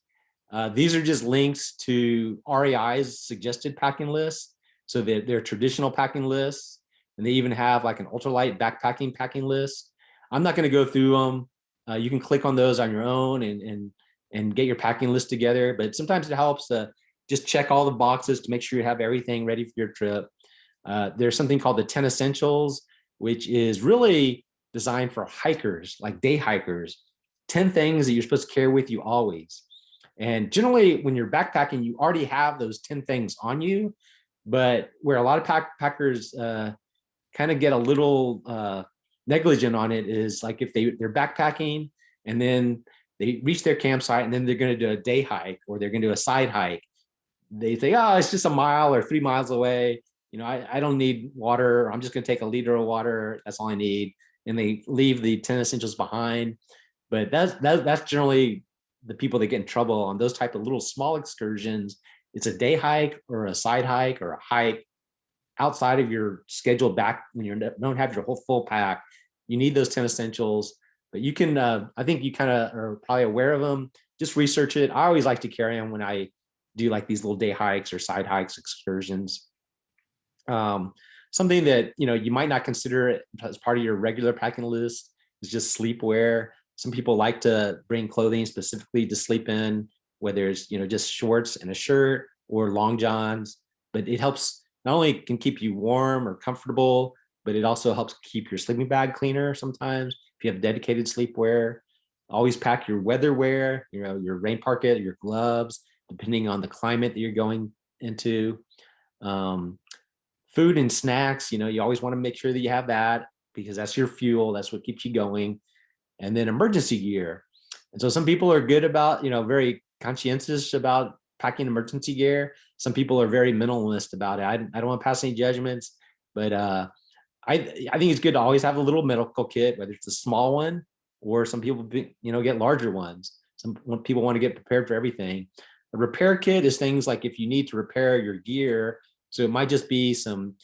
These are just links to REI's suggested packing lists. So they're traditional packing lists, and they even have like an ultralight backpacking packing list. I'm not going to go through them. You can click on those on your own and get your packing list together. But sometimes it helps to just check all the boxes to make sure you have everything ready for your trip. There's something called the 10 Essentials, which is really designed for hikers, like day hikers. 10 things that you're supposed to carry with you always. And generally, when you're backpacking, you already have those 10 things on you. But where a lot of backpackers kind of get a little negligent on it is like if they're backpacking and then they reach their campsite and then they're going to do a day hike or they're going to do a side hike. They think, oh, it's just a mile or 3 miles away. I don't need water. I'm just going to take a liter of water. That's all I need. And they leave the 10 essentials behind. But that's generally the people that get in trouble on those type of little small excursions. It's a day hike or a side hike or a hike outside of your scheduled back when you don't have your whole full pack, you need those 10 essentials. But you can, I think you kind of are probably aware of them. Just research it. I always like to carry them when I do like these little day hikes or side hikes, excursions. Something that you might not consider as part of your regular packing list is just sleepwear. Some people like to bring clothing specifically to sleep in, whether it's just shorts and a shirt or long johns. But it helps, not only can keep you warm or comfortable, but it also helps keep your sleeping bag cleaner sometimes if you have dedicated sleepwear. Always pack your weather wear, your rain parka, your gloves, depending on the climate that you're going into. Food and snacks, you always want to make sure that you have that because that's your fuel. That's what keeps you going. And then emergency gear. And so some people are good about, very conscientious about packing emergency gear. Some people are very minimalist about it. I don't want to pass any judgments, but I think it's good to always have a little medical kit, whether it's a small one or some people, get larger ones. Some people want to get prepared for everything. A repair kit is things like if you need to repair your gear. So it might just be some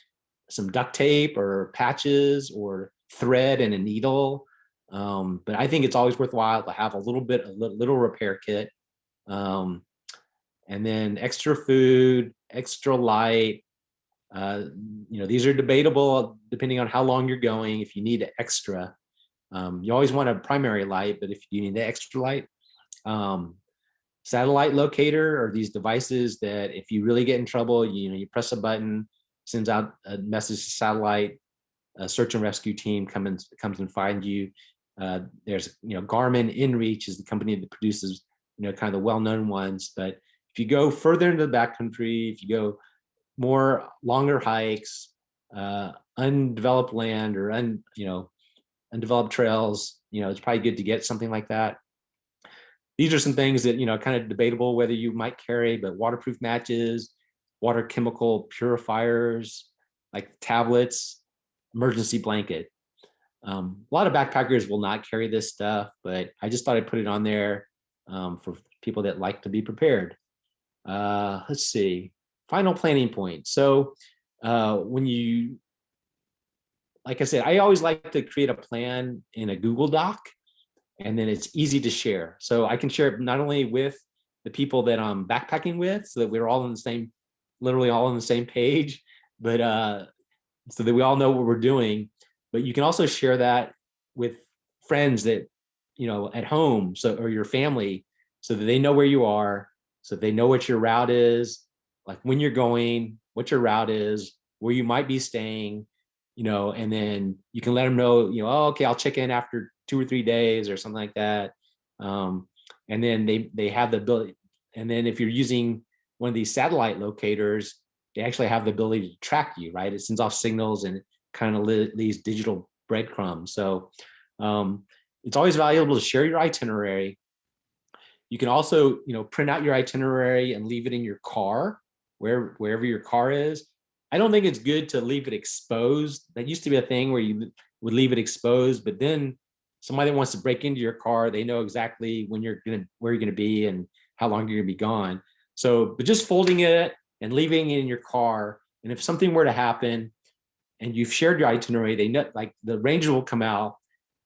duct tape or patches or thread and a needle. But I think it's always worthwhile to have a little repair kit. And then extra food, extra light. These are debatable depending on how long you're going. If you need extra, you always want a primary light, but if you need the extra light, satellite locator are these devices that if you really get in trouble, you press a button, sends out a message to satellite, a search and rescue team comes and find you. There's Garmin InReach is the company that produces kind of the well-known ones. But if you go further into the backcountry, if you go more longer hikes, undeveloped land or undeveloped trails, it's probably good to get something like that. These are some things that kind of debatable whether you might carry, but waterproof matches, water chemical purifiers, like tablets, emergency blanket. A lot of backpackers will not carry this stuff, but I just thought I'd put it on there for people that like to be prepared. Let's see, final planning point. So when you, like I said, I always like to create a plan in a Google Doc, and then it's easy to share. So I can share it not only with the people that I'm backpacking with, so that we're all on the same, literally all on the same page, but so that we all know what we're doing. But you can also share that with friends that, at home, or your family, so that they know where you are, so they know what your route is, like when you're going, what your route is, where you might be staying, and then you can let them know, oh, okay, I'll check in after 2 or 3 days or something like that. And then they have the ability. And then if you're using one of these satellite locators, they actually have the ability to track you, right? It sends off signals and kind of leaves digital breadcrumbs. So it's always valuable to share your itinerary. You can also, print out your itinerary and leave it in your car, wherever your car is. I don't think it's good to leave it exposed. That used to be a thing where you would leave it exposed, but then somebody that wants to break into your car, they know exactly where you're gonna be and how long you're gonna be gone. So, but just folding it and leaving it in your car, and if something were to happen and you've shared your itinerary, they know, like the ranger will come out,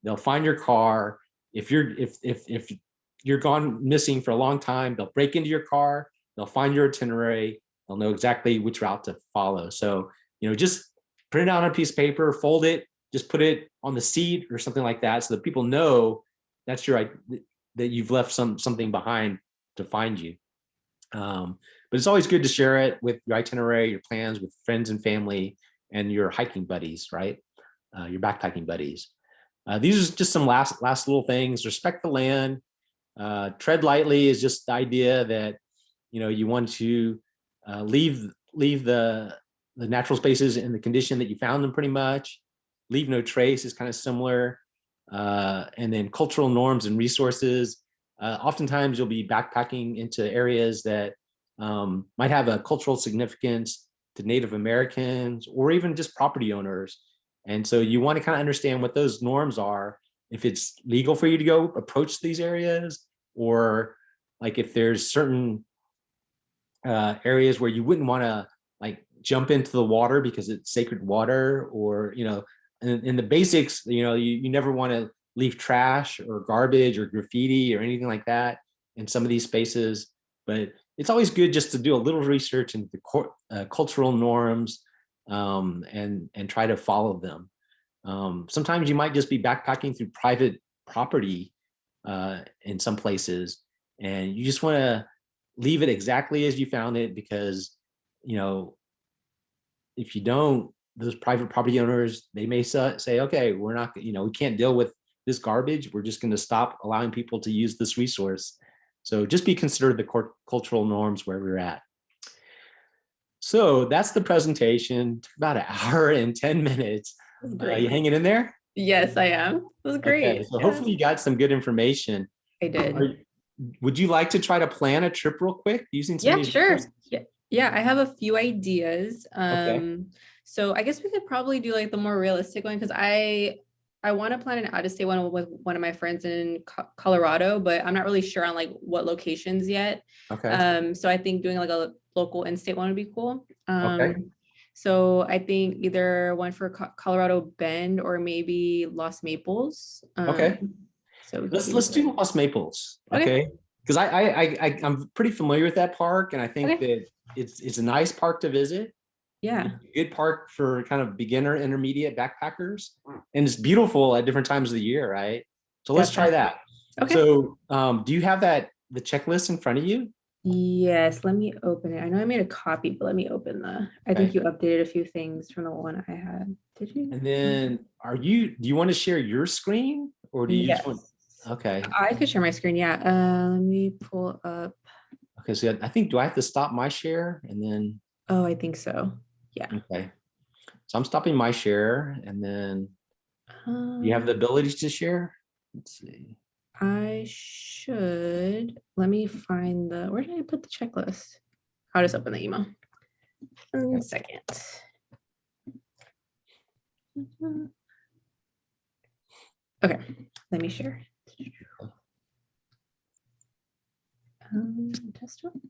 they'll find your car. If you're gone missing for a long time, they'll break into your car, they'll find your itinerary, they'll know exactly which route to follow. So, just print it out on a piece of paper, fold it, just put it on the seat or something like that, so that people know that's that you've left something behind to find you. But it's always good to share it with your itinerary, your plans with friends and family, and your hiking buddies, right? Your backpacking buddies. These are just some last little things. Respect the land. Tread lightly is just the idea that you want to leave the natural spaces in the condition that you found them, pretty much. Leave no trace is kind of similar. And then cultural norms and resources. Oftentimes you'll be backpacking into areas that might have a cultural significance to Native Americans or even just property owners. And so you want to kind of understand what those norms are, if it's legal for you to go approach these areas, or like if there's certain areas where you wouldn't want to like jump into the water because it's sacred water, or, in the basics, you never want to leave trash or garbage or graffiti or anything like that in some of these spaces. But it's always good just to do a little research into the cultural norms, and try to follow them. Sometimes you might just be backpacking through private property in some places, and you just want to leave it exactly as you found it, because if you don't, those private property owners, they may say, okay, we're not, we can't deal with this garbage. We're just going to stop allowing people to use this resource. So just be considered the cultural norms where we're at. So that's the presentation. Took about an hour and 10 minutes. You hanging in there? Yes, I am. It was great. Okay, so hopefully you got some good information. I did. Would you like to try to plan a trip real quick using some of these sure. resources? Yeah, I have a few ideas. Okay. So I guess we could probably do like the more realistic one, because I want to plan an out-of-state one with one of my friends in Colorado, but I'm not really sure on like what locations yet. Okay. So I think doing like a local in-state one would be cool. Okay. So I think either one for Colorado Bend or maybe Los Maples. Okay. So let's do Los Maples. Okay. Because I'm pretty familiar with that park, and I think that it's a nice park to visit. Yeah. Good park for kind of beginner, intermediate backpackers, and it's beautiful at different times of the year, right? So let's try that. Okay. So do you have the checklist in front of you? Yes, let me open it. I know I made a copy, but let me open I think you updated a few things from the one I had. Did you? And then do you want to share your screen, or do you just want? Okay. I could share my screen. Yeah. Let me pull up. Okay. So I think, do I have to stop my share and then? Oh, I think so. Yeah. Okay. So I'm stopping my share, and then you have the ability to share. Let's see. I should. Let me find where did I put the checklist? I'll just open the email. 1 second. Okay. Let me share. Test one.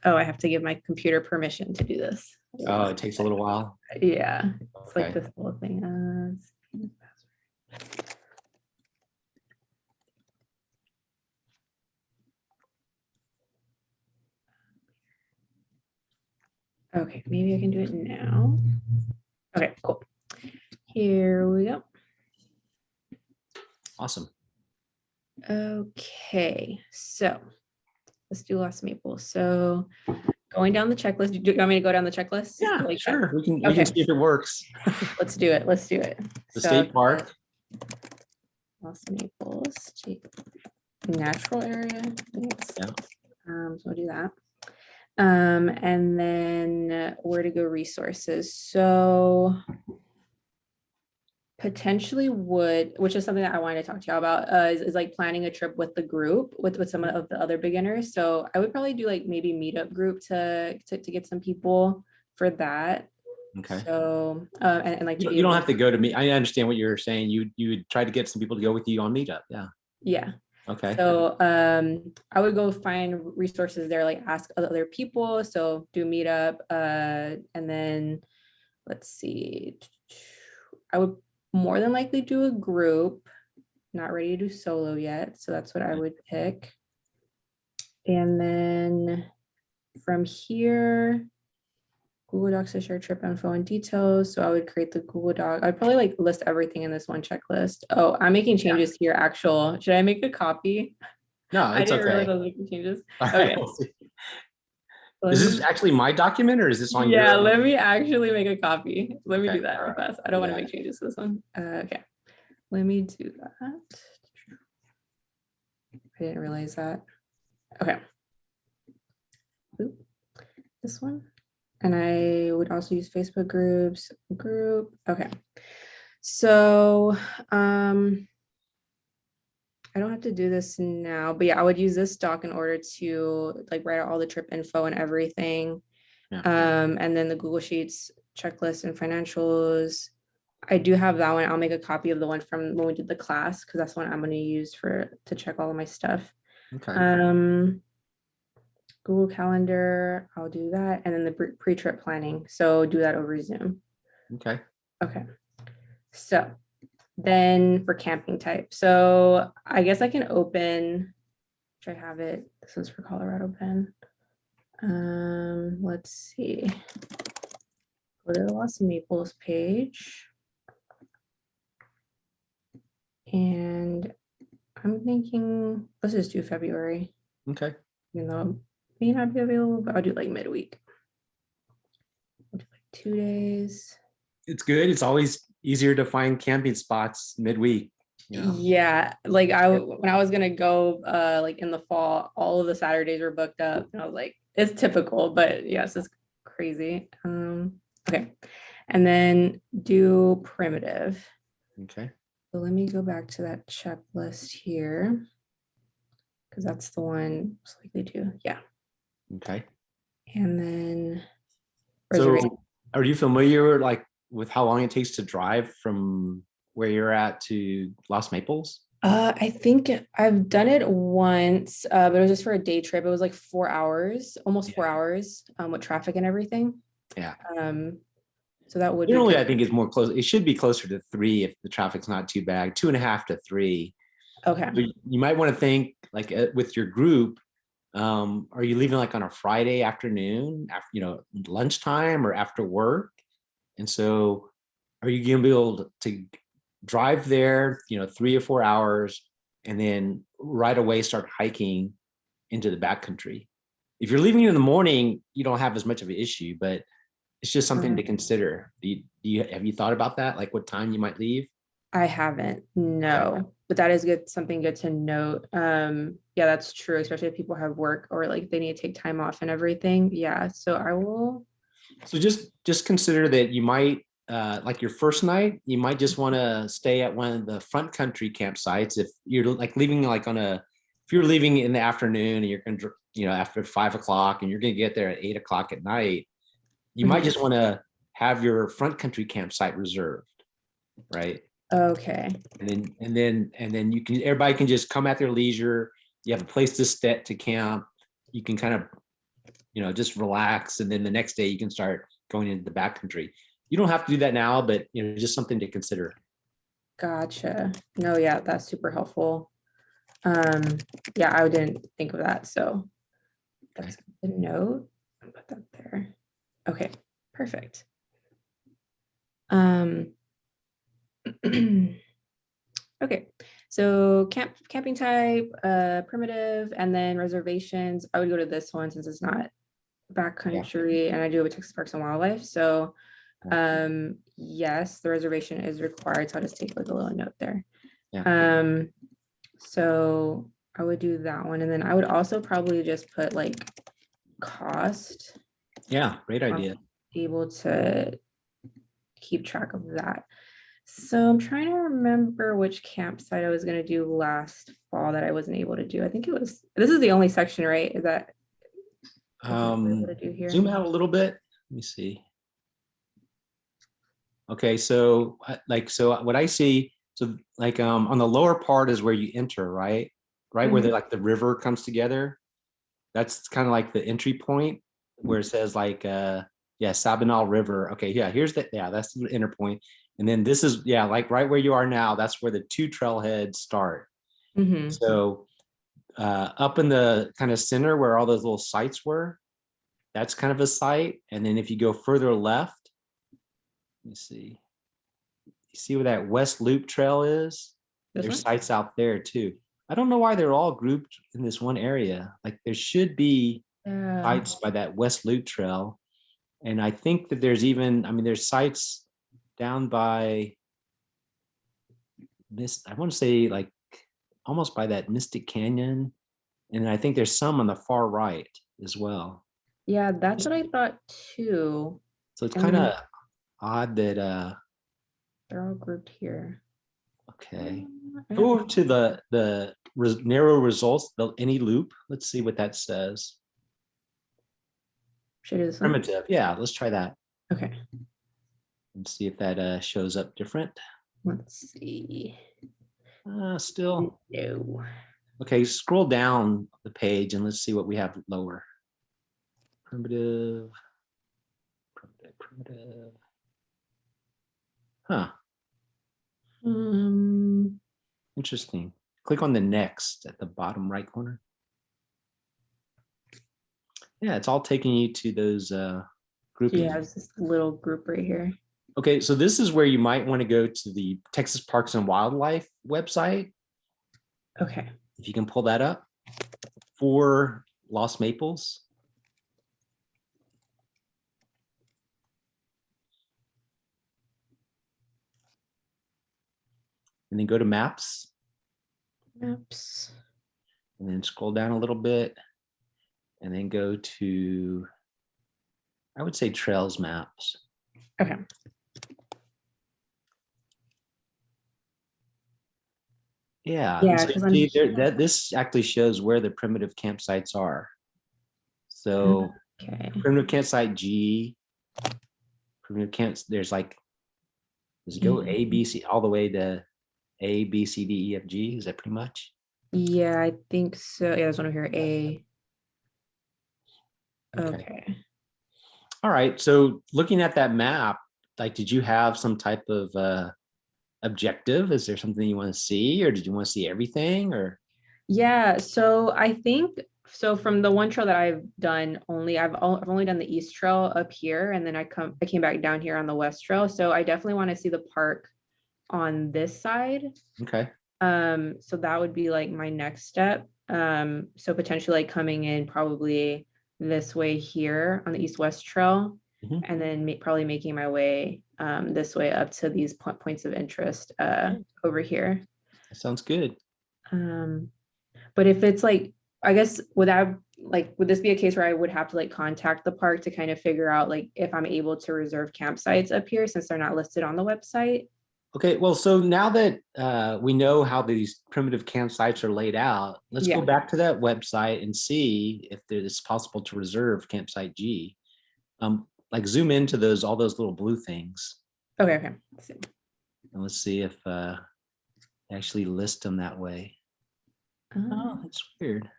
Oh, I have to give my computer permission to do this. Oh, it takes a little while. Yeah, it's like this whole thing. Okay, maybe I can do it now. Okay, cool. Here we go. Awesome. Okay, so let's do Los Maples. So going down the checklist. Do you want me to go down the checklist? Yeah, like sure. We can see if it works. Let's do it. Let's do it. The state park. Los Maples, natural area. Yeah. So we'll do that. And then where to go resources. So potentially which is something that I wanted to talk to y'all about, is like planning a trip with the group with some of the other beginners. So I would probably do like maybe Meetup group to get some people for that. Okay. So and like you don't have to go to me. I understand what you're saying. You would try to get some people to go with you on Meetup. Yeah. Yeah. Okay. So I would go find resources there, like ask other people. So do Meetup, and then let's see. I would more than likely do a group. Not ready to do solo yet, so that's what I would pick. And then from here, Google Docs to share trip info and details. So I would create the Google Doc. I'd probably like list everything in this one checklist. Oh, I'm making changes to your actual. Should I make a copy? No, it's I didn't realize okay. I was making changes. Okay. Is this actually my document, or is this on your? Yeah, let me actually make a copy. Let me do that real fast. I don't want to make changes to this one. Okay, let me do that. I didn't realize that. Okay. Oop. This one. And I would also use Facebook groups. Okay. So I don't have to do this now, but yeah, I would use this doc in order to like write out all the trip info and everything. Yeah. And then the Google Sheets checklist and financials. I do have that one. I'll make a copy of the one from when we did the class, because that's one I'm going to use to check all of my stuff. Okay. Google Calendar, I'll do that. And then the pre-trip planning. So do that over Zoom. Okay. Okay. So then for camping type. So I guess I can open, which I have it. This one's for Colorado Ben. Let's see. Go to the Los Maples page. And I'm thinking, let's just do February. Okay. Even though it may not be available, but I'll do like midweek. I'll do like 2 days. It's good. It's always easier to find camping spots midweek. You know? Yeah, like when I was gonna go like in the fall, all of the Saturdays were booked up, and I was like, it's typical, but yes, it's crazy. Okay, and then do primitive. Okay. So let me go back to that checklist here, because that's the one most likely to, yeah. Okay. And then reservation. So are you familiar like with how long it takes to drive from where you're at to Los Maples? I think I've done it once, but it was just for a day trip. It was like 4 hours, almost 4 hours, with traffic and everything. Yeah. So that would be Generally, good. I think it's more close. It should be closer to 3 if the traffic's not too bad. 2.5 to 3. Okay. So you might want to think like with your group. Are you leaving like on a Friday afternoon after lunchtime or after work? And so, are you going to be able to drive there 3 or 4 hours and then right away start hiking into the backcountry? If you're leaving in the morning, you don't have as much of an issue, but it's just something to consider. Have you thought about that? Like what time you might leave? I haven't, no, but that is good. Something good to note. Yeah, that's true, especially if people have work or like they need to take time off and everything. Yeah, so I will. So just consider that you might like your first night, you might just want to stay at one of the front country campsites. If you're like leaving like if you're leaving in the afternoon and you're going to, after 5 o'clock and you're going to get there at 8 o'clock at night, you might just want to have your front country campsite reserved, right? Okay. And then everybody can just come at their leisure. You have a place to camp. You can kind of just relax, and then the next day you can start going into the backcountry. You don't have to do that now, but just something to consider. Gotcha. No, yeah, that's super helpful. Yeah, I didn't think of that, so that's a note. I'll put that there. Okay, perfect. Okay, so camping type, primitive, and then reservations. I would go to this one since it's not backcountry, and I do have a Texas Parks and Wildlife. So yes, the reservation is required. So I'll just take like a little note there. Yeah. So I would do that one, and then I would also probably just put like cost. Yeah, great idea. Able to keep track of that. So I'm trying to remember which campsite I was going to do last fall that I wasn't able to do. I think this is the only section, right? Is that zoom out a little bit? Let me see. Okay, so what I see, so like on the lower part is where you enter, right? Right where the river comes together. That's kind of like the entry point where it says like Sabinal River. Okay, yeah, that's the inner point. And then this is like right where you are now, that's where the 2 trailheads start. So up in the kind of center where all those little sites were, that's kind of a site. And then if you go further left, let me see. You see where that West Loop Trail is? There's sites out there too. I don't know why they're all grouped in this one area. Like there should be sites by that West Loop Trail. And I think that there's sites down by this, I want to say like almost by that Mystic Canyon. And I think there's some on the far right as well. Yeah, that's what I thought too. So it's kind of odd that they're all grouped here. Okay. Go over to the narrow results, any loop. Let's see what that says. Should I do this one? Primitive. Yeah, let's try that. Okay. And see if that shows up different. Let's see. Still. No. Okay, scroll down the page and let's see what we have lower. primitive, primitive. Huh, interesting. Click on the next at the bottom right corner. Yeah, it's all taking you to those groupings. Yeah, it's this little group right here. Okay, so this is where you might want to go to the Texas Parks and Wildlife website. Okay. If you can pull that up for Lost Maples. And then go to maps. Maps. And then scroll down a little bit. And then go to, I would say, trails maps. Okay. Yeah. Yeah, So because see, this actually shows where the primitive campsites are. So okay. primitive campsite G, primitive camps, there's like, does it go A, B, C, all the way to A, B, C, D, E, F, G? Is that pretty much? Yeah, I think so. Yeah, there's one over here. A. Okay. All right. So looking at that map, like, did you have some type of objective? Is there something you want to see, or did you want to see everything, or? Yeah, so I think so from the one trail that I've done I've only done the east trail up here, and then I came back down here on the west trail. So I definitely want to see the park on this side. Okay. So that would be like my next step. So potentially like coming in probably this way here on the east-west trail, Mhm. and then probably making my way this way up to these points of interest over here. That sounds good. But if it's like, I guess would this be a case where I would have to like contact the park to kind of figure out like if I'm able to reserve campsites up here since they're not listed on the website? Okay. Well, so now that we know how these primitive campsites are laid out, let's go Yeah. back to that website and see if it's possible to reserve campsite G. Like zoom into all those little blue things, Okay. Let's see. and let's see if they actually list them that way. Oh, that's weird.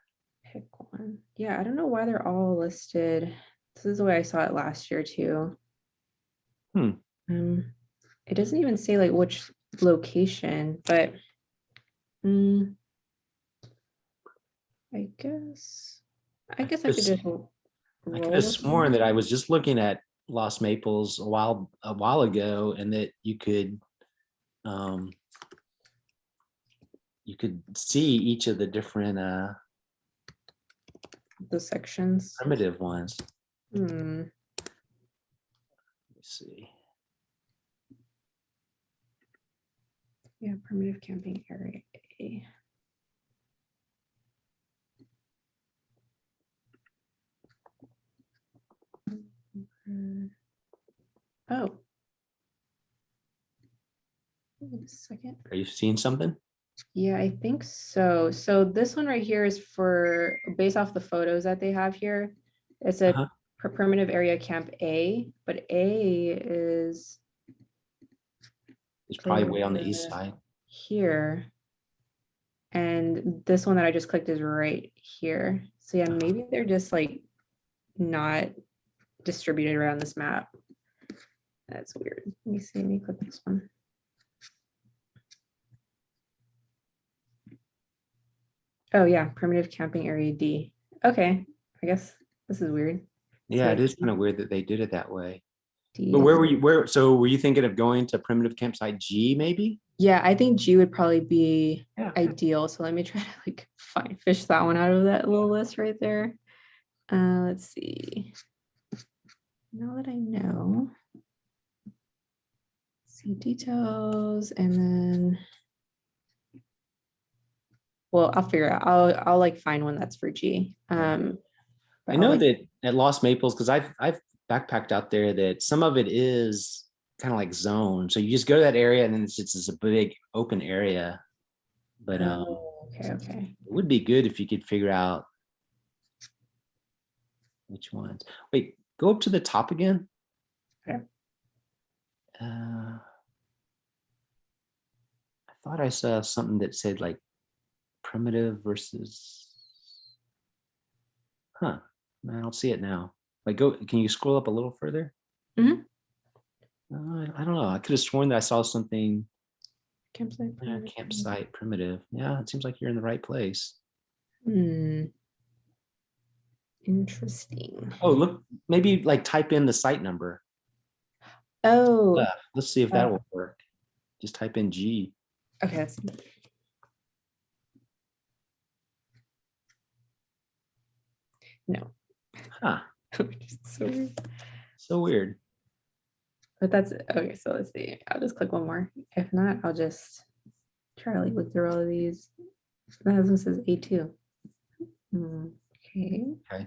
Pick one. Yeah, I don't know why they're all listed. This is the way I saw it last year too. It doesn't even say like which location, but I guess I could just I could roll have with sworn it. that I was just looking at Lost Maples a while ago, and that you could see each of the different The sections. primitive ones. Hmm. Let me see. Yeah, primitive camping area. Oh. Wait a second. Are you seeing something? Yeah, I think so. So this one right here is for based off the photos that they have here. It's a primitive area camp A, but A is It's probably way on the east side. here. And this one that I just clicked is right here. So yeah, maybe they're just like not distributed around this map. That's weird. Let me see. Let me click this one. Oh yeah, primitive camping area D. Okay, I guess this is weird. Yeah, So it is kind of weird that they did it that way. D But is, were you thinking of going to primitive campsite G maybe? yeah, I think G would probably be Yeah. ideal. So let me try to like fish that one out of that little list right there. Let's see. Now that I know, see details, and then well, I'll figure out. I'll like find one that's for G. I know that at Lost Maples, because I've backpacked out there, that some of it is kind of like zoned. So you just go to that area and then it's just a big open area. But okay. it would be good if you could figure out which ones. Wait, go up to the top again. Okay. I thought I saw something that said like primitive versus, I don't see it now. Like can you scroll up a little further? Mhm. I don't know. I could have sworn that I saw something. Campsite. Campsite primitive. Yeah, it seems like you're in the right place. Interesting. Oh, look, maybe like type in the site number. Oh, Let's see if that will work. Just type in G. okay. That's no. Huh. So weird. So weird. But that's okay. So let's see. I'll just click one more. If not, I'll just try to like look through all of these. This says A2. Okay. Okay.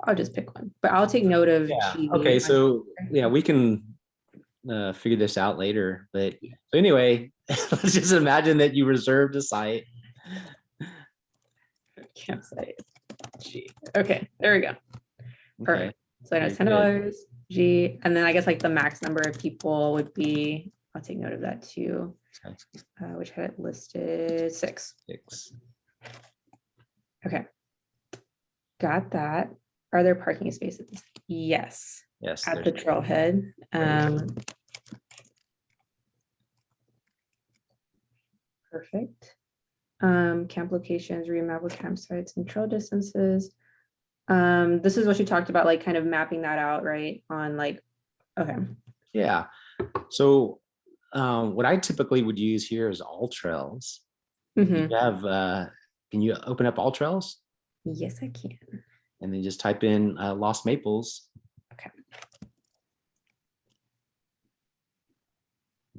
I'll just pick one, but I'll take note of Yeah. G. Okay. So yeah, we can figure this out later. But so anyway, let's just imagine that you reserved a site. Campsite. G. Okay, there we go. Perfect. Okay. So I know it's $10. G, and then I guess like the max number of people would be. I'll take note of that too. Which had it listed 6. 6. Okay. Got that. Are there parking spaces? Yes. Yes. At the trailhead. Perfect. Camp locations, remap with campsites and trail distances. This is what you talked about, like kind of mapping that out, right? On like, okay. Yeah. So what I typically would use here is all trails. You have, can you open up all trails? Yes, I can. And then just type in Lost Maples. Okay.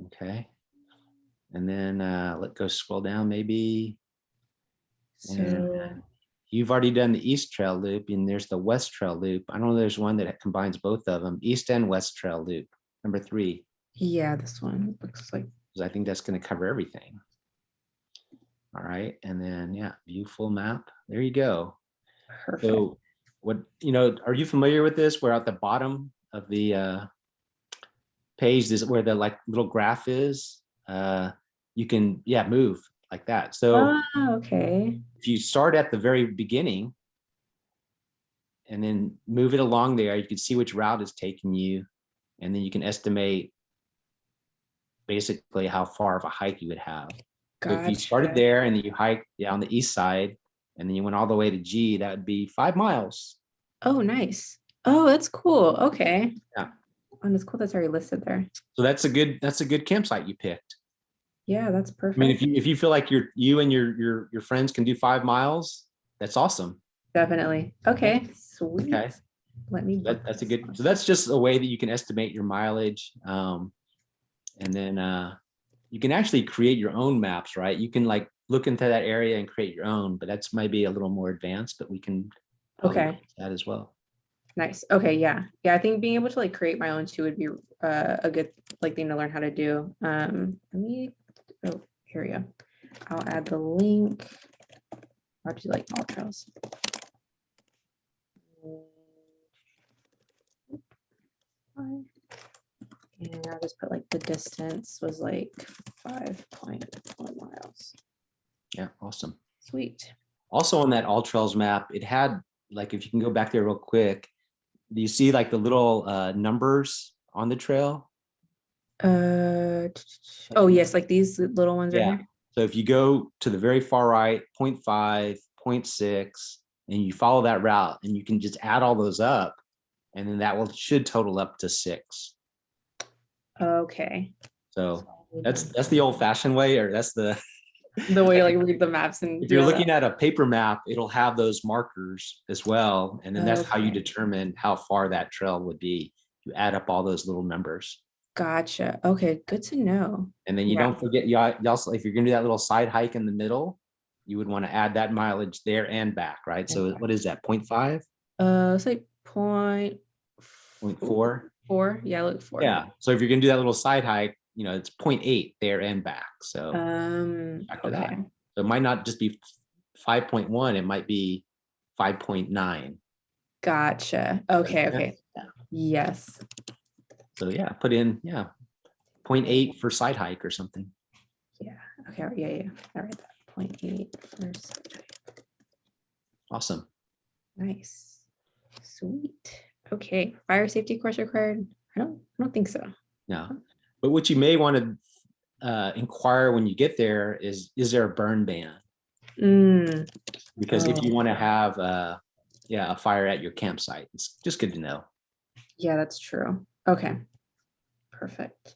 Okay. And then let's go scroll down maybe. So you've already done the East Trail Loop, and there's the West Trail Loop. I don't know, there's one that combines both of them, East and West Trail Loop, number 3. yeah, this one looks like. I think that's going to cover everything. All right. And then, yeah, view full map. There you go. Perfect. So what, are you familiar with this? Where at the bottom of the page is where the like little graph is. You can, move like that. So okay. if you start at the very beginning and then move it along there, you can see which route is taking you. And then you can estimate basically how far of a hike you would have. So if you started there and you hike on the east side and then you went all the way to G, that would be 5 miles. Oh, nice. Oh, that's cool. Okay. Yeah. And it's cool that's already listed there. So that's a good campsite you picked. Yeah, that's perfect. I mean, if you feel like you and your friends can do 5 miles, that's awesome. Definitely. Okay, sweet. Okay. Let me. That's a good. So that's just a way that you can estimate your mileage, and then you can actually create your own maps, right? You can like look into that area and create your own, but that's maybe a little more advanced. But we can okay that as well. Nice. Okay, yeah. I think being able to like create my own too would be a good like thing to learn how to do. Let me. Oh, here we go. I'll add the link. How do you like all trails? And I'll just put like the distance was like 5.1 miles. Yeah, awesome. Sweet. Also on that all trails map, it had like, if you can go back there real quick, do you see like the little numbers on the trail? Oh yes, like these little ones right here. So if you go to the very far right, 0.5, 0.6, and you follow that route, and you can just add all those up, and then that should total up to 6. Okay. So that's the old-fashioned way, or that's the way like read the maps. And if you're looking at a paper map, it'll have those markers as well, and then that's how you determine how far that trail would be. You add up all those little numbers. Gotcha. Okay, good to know. And then you don't forget, you also, if you're gonna do that little side hike in the middle, you would want to add that mileage there and back, right? So what is that, 0.5? It's like 0.4. 4. Yeah, look 4. Yeah. So if you're gonna do that little side hike, it's 0.8 there and back. So after that. So it might not just be 5.1, it might be 5.9. Gotcha. Okay. Yes. So yeah, put in 0.8 for side hike or something. Yeah. Okay. Yeah. I read that. 0.8 for side hike. Awesome. Nice. Sweet. Okay. Fire safety course required? I don't think so. No, but what you may want to inquire when you get there is there a burn ban? Mm, Because if you oh, want to have a fire at your campsite, it's just good to know. yeah, that's true. Okay. Perfect.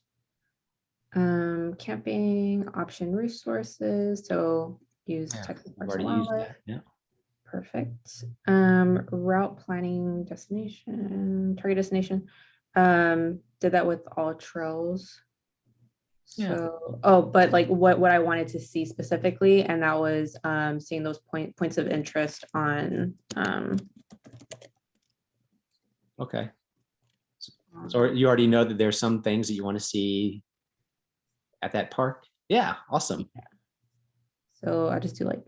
Camping option resources. So use Yeah, Texas I've Parks already and used Wildlife. that. Yeah. Perfect. Route planning destination, target destination. Did that with all trails. Yeah. So, oh, but like what I wanted to see specifically, and that was seeing those points of interest on Okay. So you already know that there's some things that you want to see at that park. Yeah. Awesome. so I'll just do like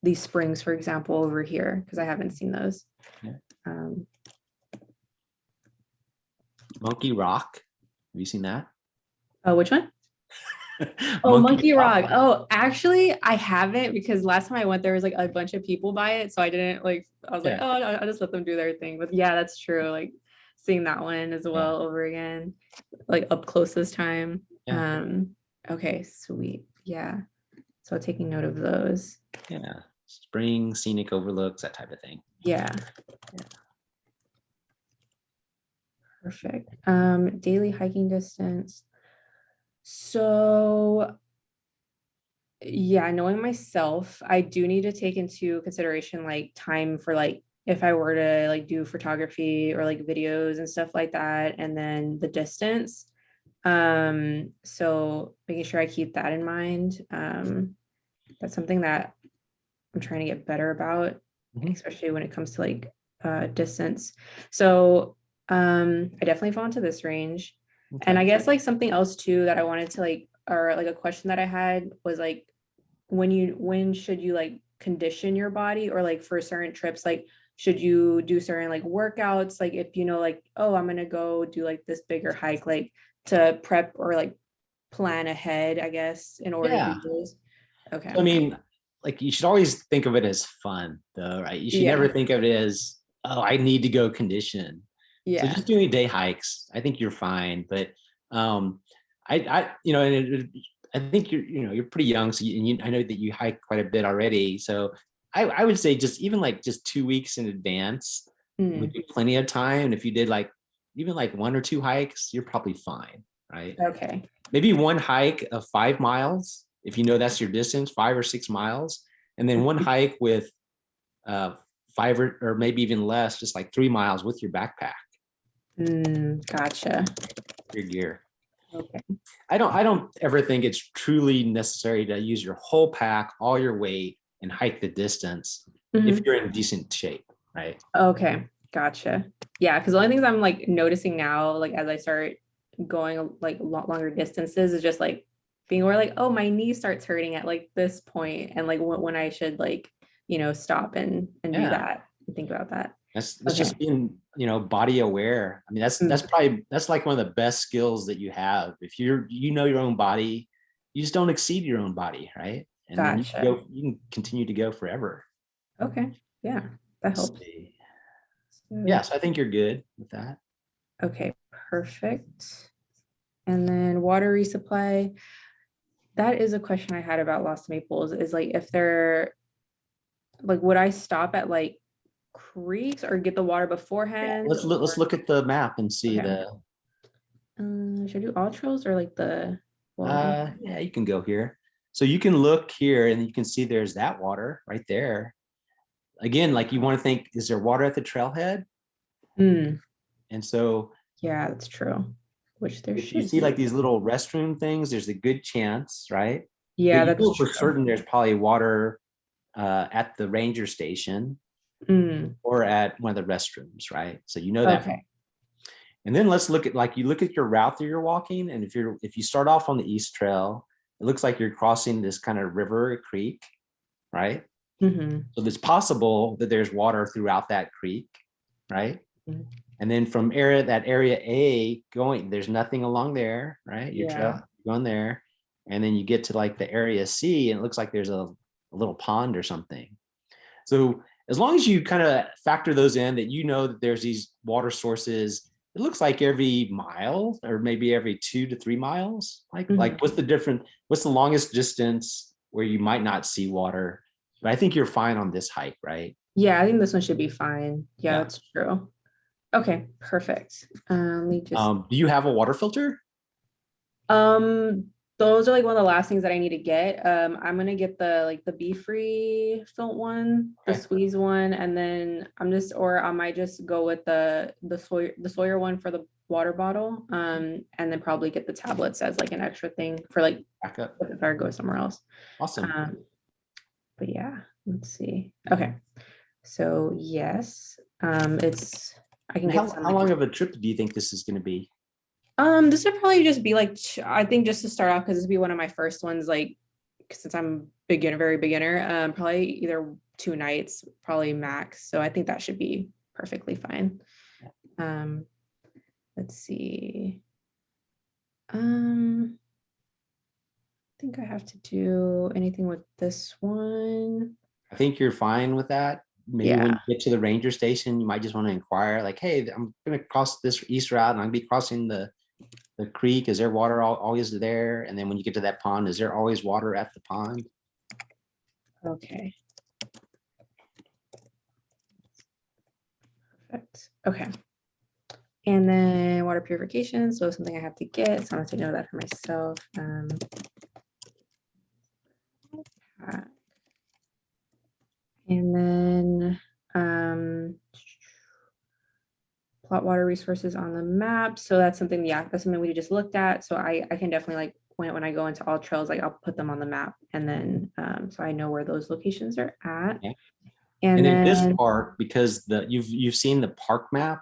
these springs, for example, over here, because I haven't seen those. Yeah. Um, Monkey Rock. Have you seen that? oh, which one? Oh, Monkey Rock. Oh, actually, I haven't because last time I went, there was like a bunch of people by it. So I didn't like, I was like, Yeah. oh, I'll just let them do their thing. But yeah, that's true. Like seeing that one as Yeah. well over again, like up close this time. Yeah. Okay, sweet. Yeah. So taking note of those. Yeah. Spring, scenic overlooks, that type of thing. Yeah. Yeah. Perfect. Daily hiking distance. So yeah, knowing myself, I do need to take into consideration like time for like if I were to like do photography or like videos and stuff like that, and then the distance. So making sure I keep that in mind. That's something that I'm trying to get better about, especially when it comes to like distance. So I definitely fall into this range. And I guess like something else too that I wanted to like, or like a question that I had was like, when should you like condition your body, or like for certain trips, like should you do certain like workouts, like if you know like, oh, I'm gonna go do like this bigger hike, like to prep or like plan ahead, I guess, in order to Yeah. do those. Okay. I mean, like you should always think of it as fun though, right? You should never Yeah. think of it as, oh, I need to go condition. So Yeah. just doing day hikes, I think you're fine. But I think you're pretty young, so I know that you hike quite a bit already. So I would say just even like just 2 weeks in advance would Mm, be plenty of time. And if you did like even like 1 or 2 hikes, you're probably fine, right? okay. Maybe one hike of 5 miles, if you know that's your distance, 5 or 6 miles, and then one hike with uh, five or maybe even less, just like 3 miles with your backpack, Gotcha. your gear. Okay. I don't ever think it's truly necessary to use your whole pack, all your weight, and hike the distance if Mhm. you're in decent shape, right? Okay. Gotcha. Yeah, because the only things I'm like noticing now, like as I start going like longer distances, is just like being aware, like, oh, my knee starts hurting at like this point, and like when I should like, stop and do Yeah. that and think about that. That's Okay. just being, body aware. I mean, that's Mm, probably that's like one of the best skills that you have. If you know your own body, you just don't exceed your own body, right? And then gotcha. you can continue to go forever. Okay. Yeah, that Let's helps. see. So, Yeah, so I think you're good with that. okay, perfect. And then water resupply. That is a question I had about Lost Maples, is like if they're like, would I stop at like creeks or get the water Yeah, beforehand? let's Or look at the map and see okay, the should I do all trails or like well, yeah, you can go here. So you can look here and you can see there's that water right there. Again, like you want to think, is there water at the trailhead? mm, And so yeah, that's true. Which there if you should see like be. these little restroom things, there's a good chance, right? That Yeah, you that's know for true. certain there's probably water at the ranger station Mm, or at one of the restrooms, right? So you know that. okay. And then let's look at like you look at your route that you're walking, and if you start off on the east trail, it looks like you're crossing this kind of river creek, right? Mm-hmm. So it's possible that there's water throughout that creek, right? And then from area A going, there's nothing along there, right? Your Yeah. trail going there. And then you get to like the area C and it looks like there's a little pond or something. So as long as you kind of factor those in, that you know that there's these water sources, it looks like every mile or maybe every 2 to 3 miles. Like what's the longest distance where you might not see water? But I think you're fine on this hike, right? Yeah, I think this one should be fine. Yeah, Yeah. that's true. Okay, perfect. Let me just Do you have a water filter? um those are like one of the last things that I need to get. I'm gonna get the Be Free Filt one, the Okay. squeeze one, and then or I might just go with the Sawyer one for the water bottle. And then probably get the tablets as like an extra thing for like Backup. if I go somewhere else. Awesome. But yeah, let's see. Okay. So yes, it's I can And get how long of a trip do you think this is going to be? this would probably just be like I think just to start off because this would be one of my first ones like since I'm very beginner, probably either 2 nights, probably max. So I think that should be perfectly fine. Let's see. I think I have to do anything with this one. I think you're fine with that. Maybe when Yeah. you get to the ranger station, you might just want to inquire, like, hey, I'm going to cross this east route and I'm going to be crossing the creek. Is there water always there? And then when you get to that pond, is there always water at the pond? Okay. Perfect. Okay. And then water purification. So something I have to get. So I'm going to take note of that for myself. And then plot water resources on the map. So that's something, yeah, that's something we just looked at. So I can definitely like when I go into all trails, like I'll put them on the map and then so I know where those locations are at. Yeah. And in this then park, because you've seen the park map.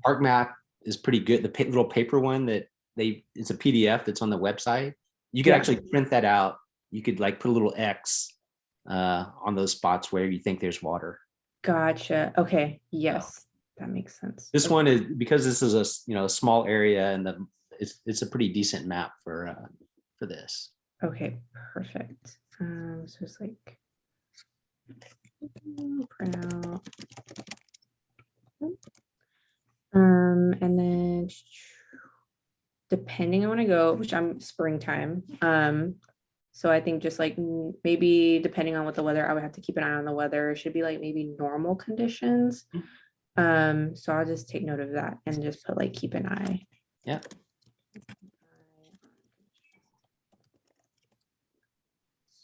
Park map is pretty good. The little paper one that it's a PDF that's on the website. You could Yeah. actually print that out. You could like put a little X on those spots where you think there's water. Gotcha. Okay. Yes, that makes sense. This Okay. one is because this is a small area and it's a pretty decent map for this. Okay, perfect. So it's like print out. And then depending on when I go, which I'm springtime. So I think just like maybe depending on what the weather, I would have to keep an eye on the weather. It should be like maybe normal conditions. So I'll just take note of that and just put like keep an eye. Yeah.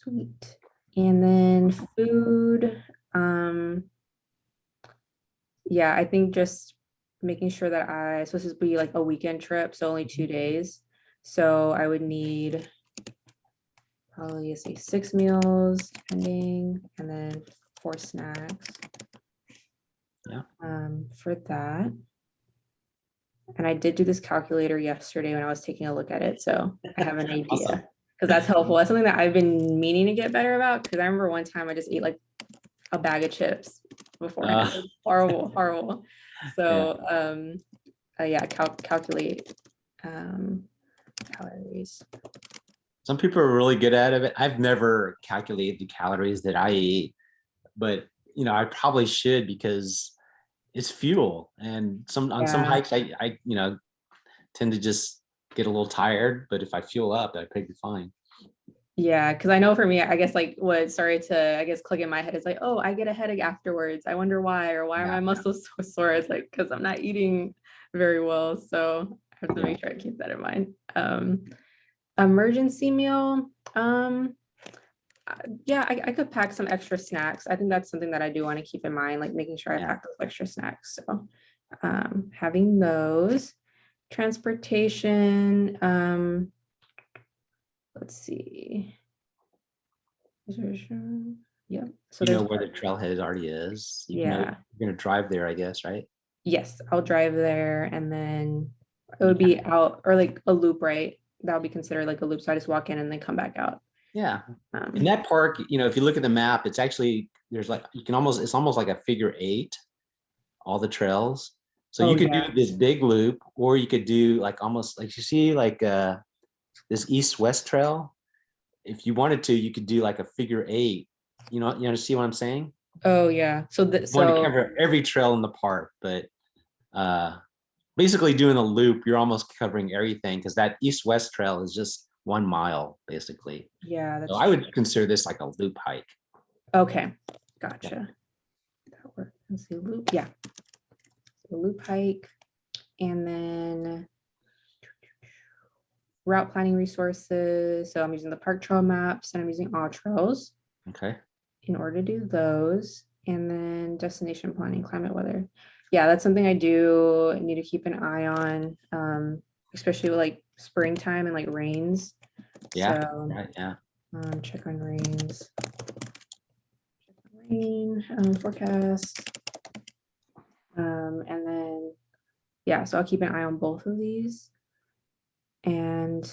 Sweet. And then food. Yeah, I think just making sure that so this would be like a weekend trip, so only 2 days. So I would need probably say 6 meals depending, and then 4 snacks. Yeah. For that. And I did do this calculator yesterday when I was taking a look at it, so I have an idea. Awesome. Because that's helpful. That's something that I've been meaning to get better about. Because I remember one time I just ate like a bag of chips beforehand. Horrible. So yeah, calculate calories. Some people are really good at it. I've never calculated the calories that I eat, but I probably should because it's fuel. And on some hikes, I tend to just get a little tired, but if I fuel up, I could be fine. Yeah, because I know for me, I guess like what started to click in my head is like, oh, I get a headache afterwards. I wonder why, or why are my muscles so sore? It's like because I'm not eating very well. So I have to make sure I keep that in mind. Emergency meal. Yeah, I could pack some extra snacks. I think that's something that I do want to keep in mind, like making sure I pack those extra snacks. So having those. Transportation. Let's see. Yep. So you know where the trailhead already is. You're gonna drive there, I guess, right? Yes, I'll drive there, and then it would be out or like a loop, right? That would be considered like a loop. So I just walk in and then come back out. Yeah. In that park, if you look at the map, it's actually it's almost like a figure 8, all the trails. So you could do this big loop, or you could do like almost like you see like this east-west trail. If you wanted to, you could do like a figure 8. You see what I'm saying? Oh yeah. So I want to cover every trail in the park, but basically doing a loop, you're almost covering everything because that east-west trail is just 1 mile basically. yeah, So that's I true. would consider this like a loop hike. Okay, Yeah. gotcha. That works. Let's see, loop. Yeah, so loop hike, and then route planning resources. So I'm using the park trail maps and I'm using all trails Okay. in order to do those. And then destination planning, climate weather. Yeah, that's something I do need to keep an eye on, especially with like springtime and like rains. Yeah. So Right. Yeah. check on rains. Rain forecast. And then, yeah, so I'll keep an eye on both of these. And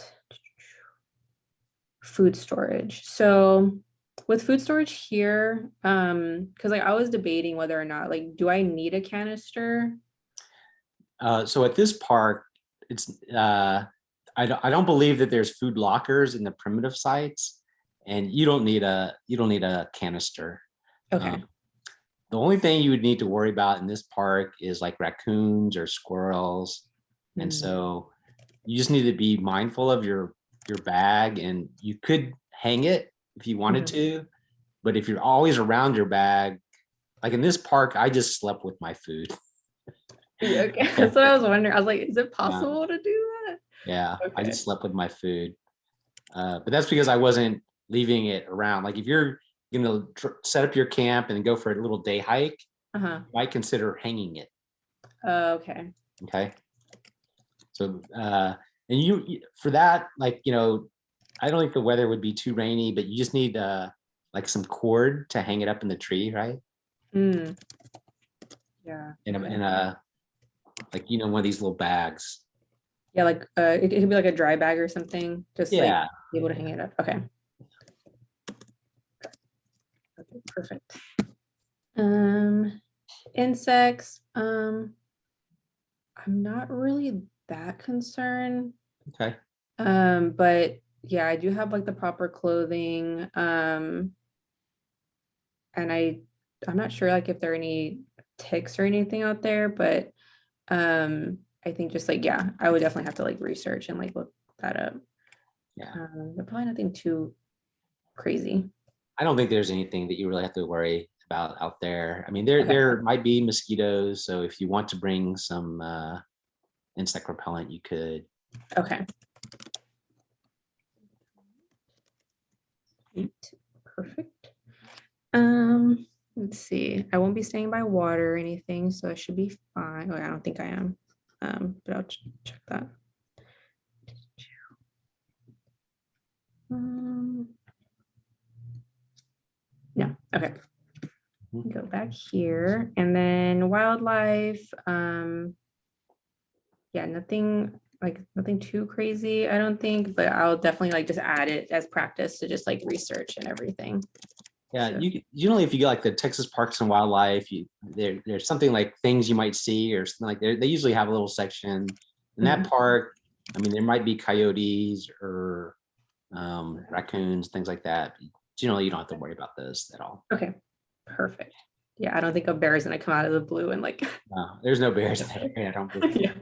food storage. So with food storage here, because like I was debating whether or not, like, do I need a canister? So at this park, it's I don't believe that there's food lockers in the primitive sites, and you don't need a canister. Okay. Um, the only thing you would need to worry about in this park is like raccoons or squirrels, and Mm, so you just need to be mindful of your bag, and you could hang it if you wanted mhm. to, but if you're always around your bag, like in this park, I just slept with my food. Yeah, okay. That's what I was wondering. I was like, is it Yeah. possible to do that? Yeah, I Okay. just slept with my food. But that's because I wasn't leaving it around. Like if you're gonna set up your camp and go for a little day hike, Uh-huh. you might consider hanging it. Okay. Okay. So and for that, like I don't think the weather would be too rainy, but you just need like some cord to hang it up in the tree, right? Mm, yeah. Okay. In a like one of these little bags. Yeah, like it could be like a dry bag or something, just like Yeah. be able to hang it up. Okay. Okay, perfect. Um, insects. I'm not really that concerned. Okay. But yeah, I do have like the proper clothing. And I'm not sure like if there are any ticks or anything out there, but I think just like yeah, I would definitely have to like research and like look that up. Yeah. But probably nothing too crazy. I don't think there's anything that you really have to worry about out there. I mean, Okay. there might be mosquitoes, so if you want to bring some insect repellent, you could. Okay. Sweet. Perfect. Let's see. I won't be staying by water or anything, so I should be fine. Oh, I don't think I am. But I'll check that. Um, no, okay. Go back here. And then wildlife. Yeah, nothing too crazy, I don't think, but I'll definitely like just add it as practice to just like research and everything. Yeah, So, usually if you get like the Texas Parks and Wildlife, there's something like things you might see or something like they usually have a little section in that mhm. park. I mean, there might be coyotes or raccoons, things like that. Generally, you don't have to worry about those at all. Okay, perfect. Yeah, I don't think a bear is gonna come out of the blue and like There's no bears there. I don't believe. yeah.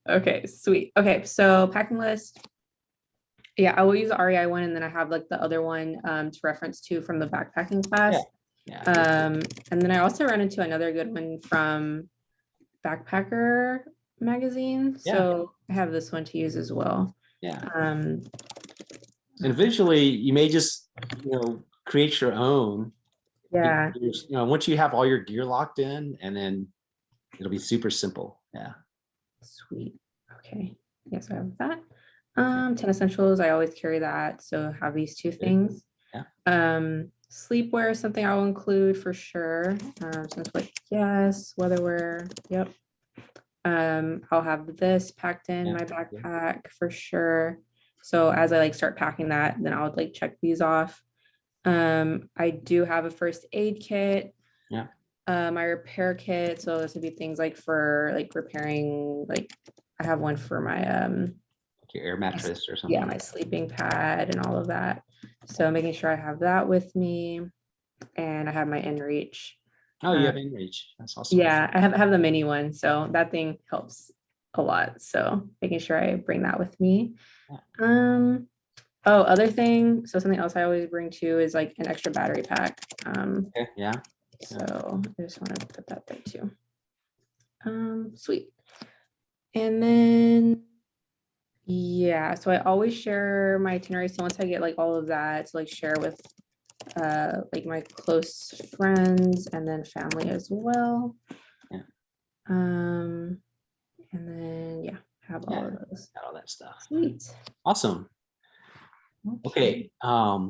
Okay, sweet. Okay, so packing list. Yeah, I will use the REI one and then I have like the other one to reference to from the backpacking class. Yeah. And then I also ran into another good one from Backpacker magazine. Yeah. So I have this one to use as well. Yeah. Um, And eventually you may just, create your own. yeah, Once you have all your gear locked in, and then it'll be super simple. Yeah. sweet. Okay. Yes, I have that. 10 essentials. I always carry that. So have these two Good. things. Yeah. Sleepwear is something I will include for sure. Since like, yes, weatherwear. Yep. I'll have this packed in Yeah. my backpack for sure. So as I like start packing that, then I'll like check these off. I do have a first aid kit. Yeah. My repair kit. So this would be things like for like repairing, like I have one for my Your air mattress or yeah, something. my sleeping pad and all of that. So making sure I have that with me. and I have my inReach. Oh, you have inReach. That's awesome. Yeah, I have the mini one, so that thing helps a lot. So making sure I bring that with me. Oh, other thing, so something else I always bring too is like an extra battery pack. Okay, yeah. So I just want to put that there too. Sweet. And then, yeah, so I always share my itinerary. So once I get like all of that, to like share with like my close friends and then family as well. Yeah. And then yeah, have all of those. Got all that stuff. Sweet. Awesome. Okay. I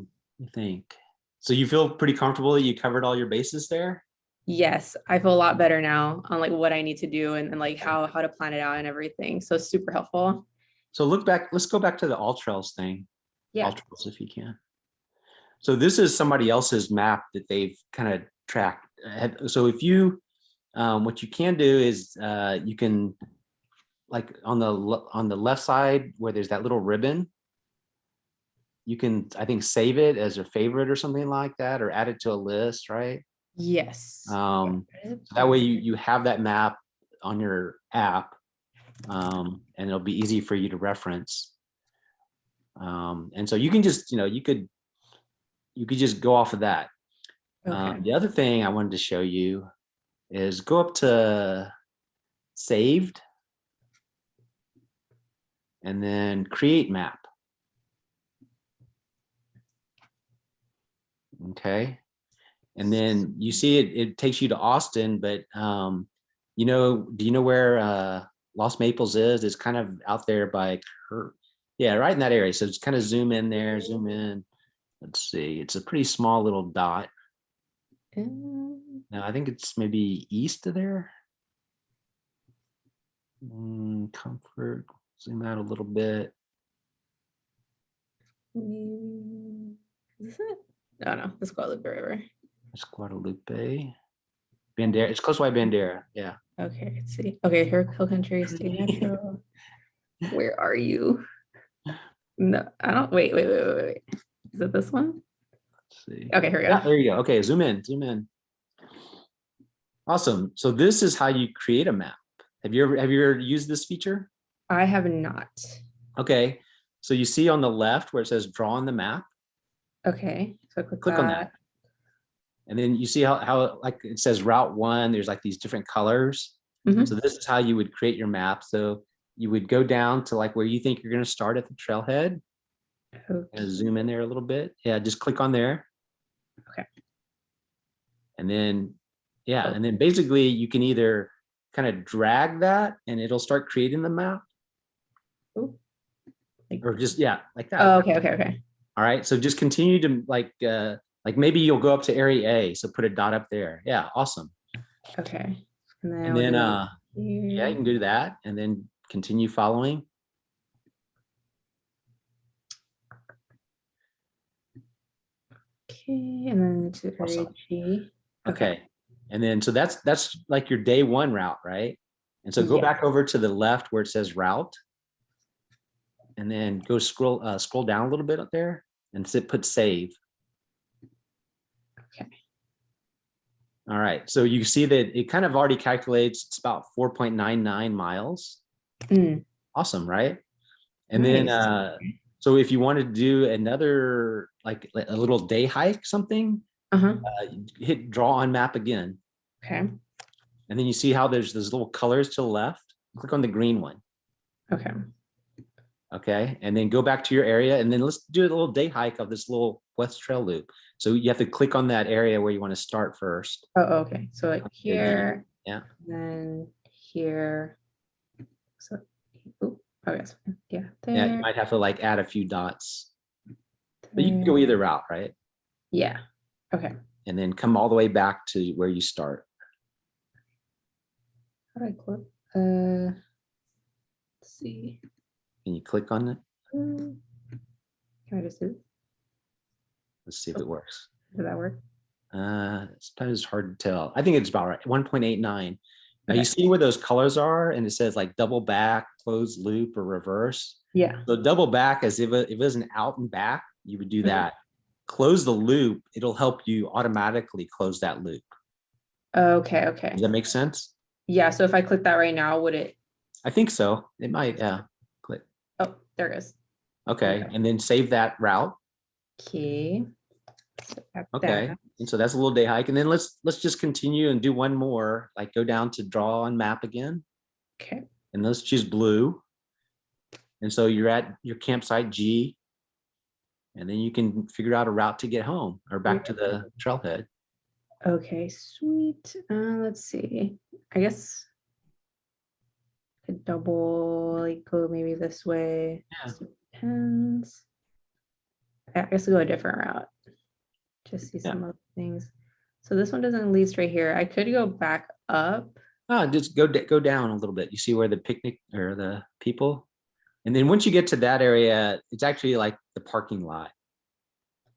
think so. You feel pretty comfortable that you covered all your bases there? Yes, I feel a lot better now on like what I need to do and like how to plan it out and everything. So super helpful. So look back, let's go back to the All Trails thing. Yeah. All Trails if you can. So this is somebody else's map that they've kind of tracked. So if you, what you can do is you can, like on the left side where there's that little ribbon, you can, I think, save it as a favorite or something like that, or add it to a list, right? Yes. So that way you have that map on your app, and it'll be easy for you to reference. And so you can just, you could just go off of that. Okay. The other thing I wanted to show you is go up to saved and then create map. Okay. And then you see it takes you to Austin, but do you know where Lost Maples is? It's kind of out there by yeah, right in that area. So just kind of zoom in there, zoom in. Let's see. It's a pretty small little dot. Now I think it's maybe east of there. Comfort. Zoom out a little bit. Is this it? No, this Guadalupe River. It's Guadalupe. Bandera. It's close by Bandera. Yeah. Okay, let's see. Okay, here, Hill Country, State Metro. Where are you? No, I don't. Wait. Is it this one? Let's see. Okay, here we go. There you go. Okay, zoom in. Awesome. So this is how you create a map. Have you ever used this feature? I have not. Okay. So you see on the left where it says draw on the map. Okay. So click on that. And then you see how like it says route 1, there's like these different colors. So this is how you would create your map. So you would go down to like where you think you're going to start at the trailhead. Okay. And zoom in there a little bit. Yeah, just click on there. Okay. And then, and then basically you can either kind of drag that and it'll start creating the map. Ooh. Or just, like that. Oh, okay. All right. So just continue to like maybe you'll go up to area A. So put a dot up there. Yeah. Awesome. Okay. And then you can do that and then continue following. Okay. And then to area G. Okay. And then, so that's like your day 1 route, right? And so go back over to the left where it says route. And then go scroll down a little bit up there and put save. Okay. All right. So you see that it kind of already calculates, it's about 4.99 miles. Awesome, right? And then, so if you wanted to do another, like a little day hike, something, hit draw on map again. Okay. And then you see how there's those little colors to the left. Click on the green one. Okay. Okay. And then go back to your area and then let's do a little day hike of this little West Trail loop. So you have to click on that area where you want to start first. Oh, okay. So like here. Yeah. Then here. So, yes. Yeah. There. Yeah. You might have to like add a few dots. But you can go either route, right? Yeah. Okay. And then come all the way back to where you start. How do I click? Let's see. Can you click on it? Can I just do it? Let's see if it works. Does that work? Sometimes it's hard to tell. I think it's about right. 1.89. Now you see where those colors are, and it says like double back, closed loop, or reverse. Yeah. So double back, as if it was an out and back, you would do that. close the loop, it'll help you automatically close that loop. Okay, okay. Does that make sense? Yeah, so if I click that right now, would it? I think so. It might, yeah. Click. Oh, there it is. Okay, and then save that route. Okay. Okay, and so that's a little day hike. And then let's just continue and do one more, like go down to draw on map again. Okay. And let's choose blue. And so you're at your campsite G, and then you can figure out a route to get home or back to the trailhead. Okay, sweet. Let's see. I guess I could double, like, go maybe this way. Yeah. Depends. I guess I'll go a different route. Just see Yeah. some other things. So this one doesn't lead straight here. I could go back up. Just go down a little bit. You see where the picnic or the people, and then once you get to that area, it's actually like the parking lot.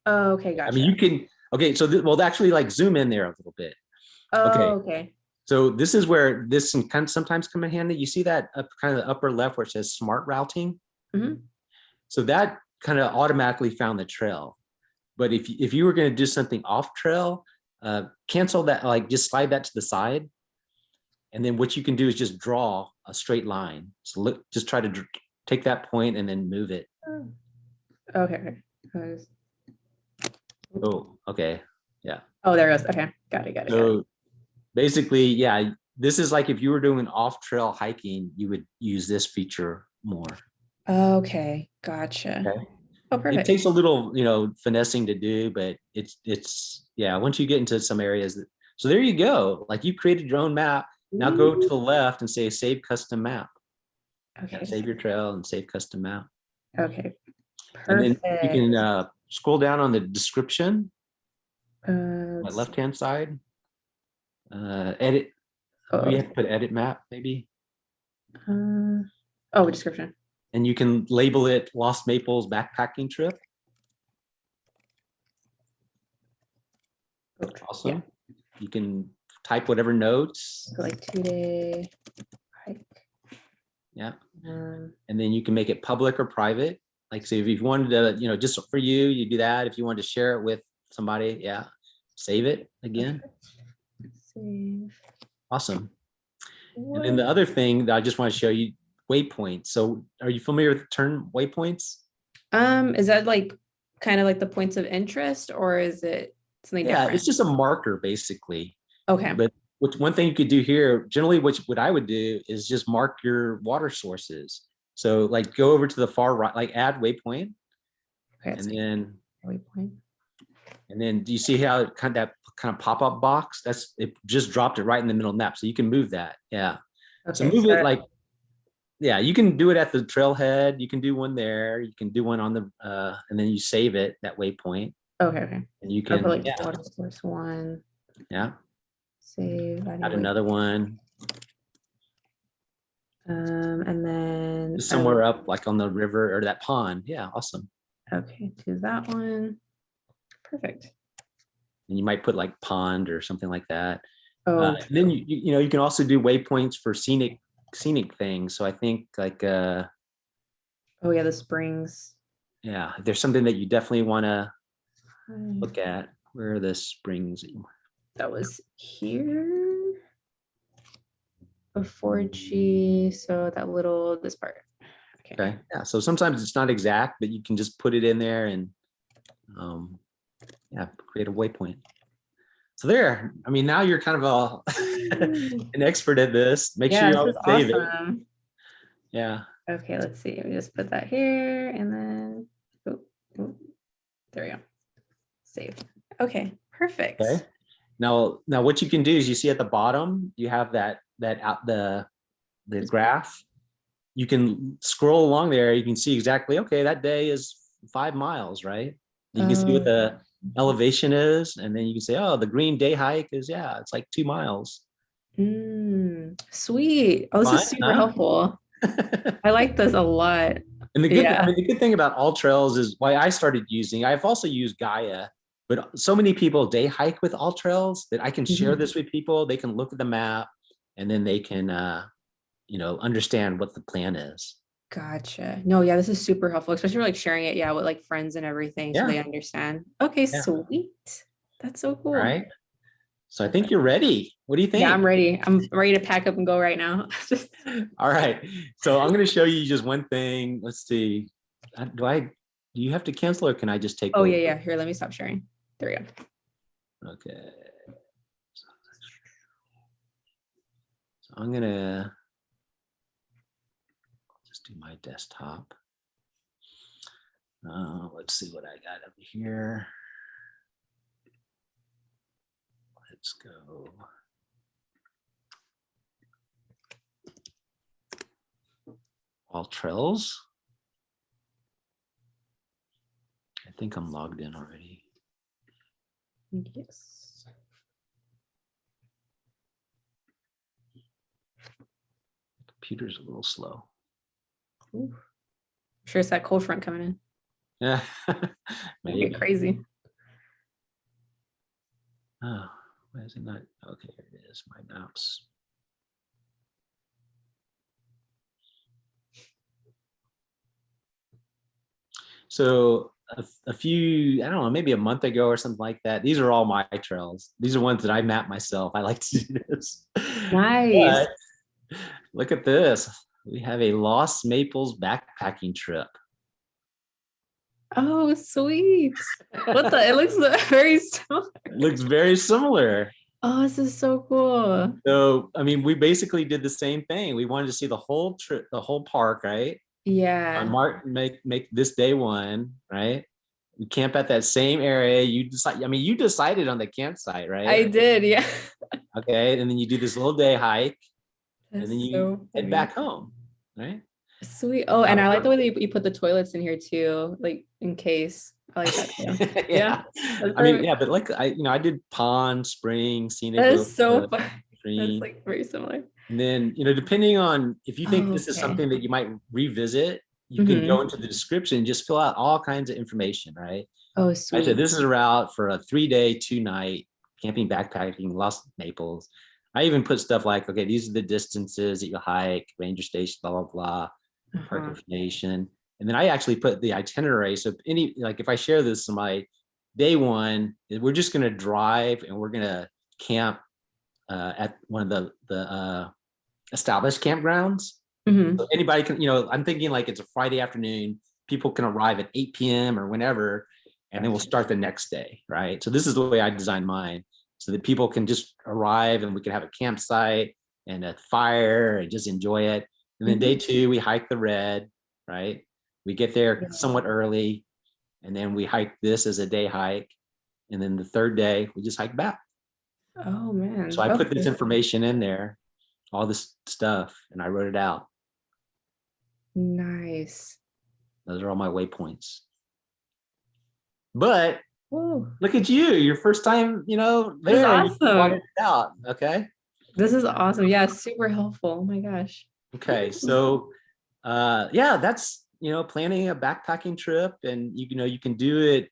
Oh, okay, gotcha. I mean, you can. Okay, so well, actually, like zoom in there a little bit. Oh, okay. So this is where this can sometimes come in handy. You see that up, kind of the upper left where it says smart routing. Mm-hmm. So that kind of automatically found the trail. But if you were going to do something off trail, cancel that, like just slide that to the side. And then what you can do is just draw a straight line. So look, just try to take that point and then move it. Okay. Oh, okay. Yeah. Oh, there it goes. Okay. Got it. So basically, yeah, this is like if you were doing off trail hiking, you would use this feature more. Okay. Gotcha. Okay. Oh, perfect. It takes a little, finessing to do, but it's yeah, once you get into some areas so there you go. Like you created your own map. Now go to the left and say save custom map. Okay. Yeah, save your trail and save custom map. Okay. Perfect. And then you can scroll down on the description. My left-hand side. Edit. We have to put edit map, maybe. Description. And you can label it Lost Maples backpacking trip. Awesome. Yeah. You can type whatever notes. Like 2-day hike. Yeah. And then you can make it public or private. Like, so if you wanted to, just for you, you do that. If you wanted to share it with somebody, yeah, save it again. Save. Awesome. And then the other thing that I just want to show you, waypoints. So are you familiar with the term waypoints? Is that like kind of like the points of interest, or is it something different? It's just a marker basically. Okay. But one thing you could do here, generally what I would do is just mark your water sources. So like go over to the far right, like add waypoint. Okay, and then waypoint. And then do you see how it kind of pop-up box? It just dropped it right in the middle of the map. So you can move that. Yeah. Okay, so move it like, yeah, you can do it at the trailhead. You can do one there. You can do one on the, and then you save it, that waypoint. Okay. And you can, like water source one. Yeah. Save. Add another one. And then somewhere up like on the river or that pond. Yeah, awesome. Okay, do that one. Perfect. And you might put like pond or something like that. Oh, then you can also do waypoints for scenic things. So I think like oh yeah, the springs. Yeah, there's something that you definitely want to look at. Where are the springs? That was here. Before G, so this part. Okay. Yeah. So sometimes it's not exact, but you can just put it in there and create a waypoint. So there. I mean, now you're kind of an expert at this. Make sure you always save it. Yeah. Okay. Let's see. Let me just put that here, and then there we go. Save. Okay. Perfect. Okay. Now what you can do is you see at the bottom you have that the graph. You can scroll along there. You can see exactly, okay, that day is 5 miles, right? You can see what the elevation is, and then you can say, oh, the green day hike is, it's like 2 miles. Sweet. Oh, this is super helpful. I like this a lot. And the good thing about all trails is why I started using, I've also used Gaia, but so many people day hike with all trails that I can share this with people. They can look at the map and then they can, understand what the plan is. Gotcha. No, yeah, this is super helpful, especially for like sharing it, yeah, with like friends and everything so Yeah, they understand. Okay, yeah. sweet. That's so All cool. right. So I Okay. think you're ready. What do you Yeah, I'm think? ready. I'm ready to pack up and go right now. All right. So I'm going to show you just one thing. Let's see. Do you have to cancel or can I just take Oh yeah, over? yeah. Here, let me stop sharing. There we go. Okay. So I'm going to just do my desktop. Let's see what I got over here. Let's go. All trails. I think I'm logged in already. Yes. Computer's a little slow. Ooh. Sure, it's that cold front coming in. Yeah, It'll get maybe. crazy. Oh, why is it not? Okay, here it is. My maps. So a few, I don't know, maybe a month ago or something like that. These are all my trails. These are ones that I map myself. I like to do this. Nice. But look at this. We have a Lost Maples backpacking trip. Oh, sweet. What the? It looks very similar. It looks very similar. Oh, this is so cool. So, I mean, we basically did the same thing. We wanted to see the whole trip, the whole park, right? On Yeah, make this day one, right? We camp at that same area. You decide, I mean, you decided on the campsite, I right? did. Yeah. Okay. And then you do this little day hike and then That's you so head funny. back home, right? Sweet. Oh, and I like the way that you put the toilets in here too, like in case. I like that too. Yeah, Yeah. that's I mean, perfect. yeah, but like I did pond, spring, scenic That road, is so fun. That's stream. like very similar. And then, depending on if you think this is Okay. something that you might revisit, you can go Mm-hmm. into the description and just fill out all kinds of information, right? Oh, I said, sweet. this is a route for a 3-day, 2-night camping, backpacking, Lost Maples. I even put stuff like, okay, these are the distances that you hike, ranger station, blah, blah, blah, park Uh-huh. information. And then I actually put the itinerary. So if I share this on my day one, we're just going to drive and we're going to camp at one of the established campgrounds. Mm-hmm. So anybody can, I'm thinking like it's a Friday afternoon, people can arrive at 8 p.m. or whenever, and then we'll Gotcha. start the next day, right? So this is the way I designed mine, so that people can just arrive and we can have a campsite and a fire and just enjoy it. And then day Mhm. two, we hike the red, right? We get there Yeah. somewhat early, and then we hike this as a day hike. And then the third day, we just hike back. Oh So man. I put this Okay. information in there, all this stuff, and I wrote it out. Nice. Those are all my waypoints. But Whoa. look at you, your first time, This is there, and you awesome. plotted it out. Okay. This is awesome. Yeah, super helpful. Oh my gosh. Okay. So, yeah, that's, planning a backpacking trip, and you can do it.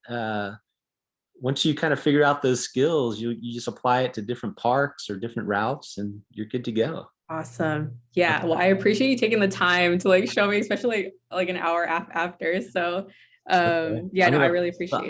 Once you kind of figure out those skills, you just apply it to different parks or different routes, and you're good to go. Awesome. Yeah. Well, Okay. I appreciate you taking the time to like show me, especially like an hour after. So Okay. yeah, I'm no, I gonna really appreciate it.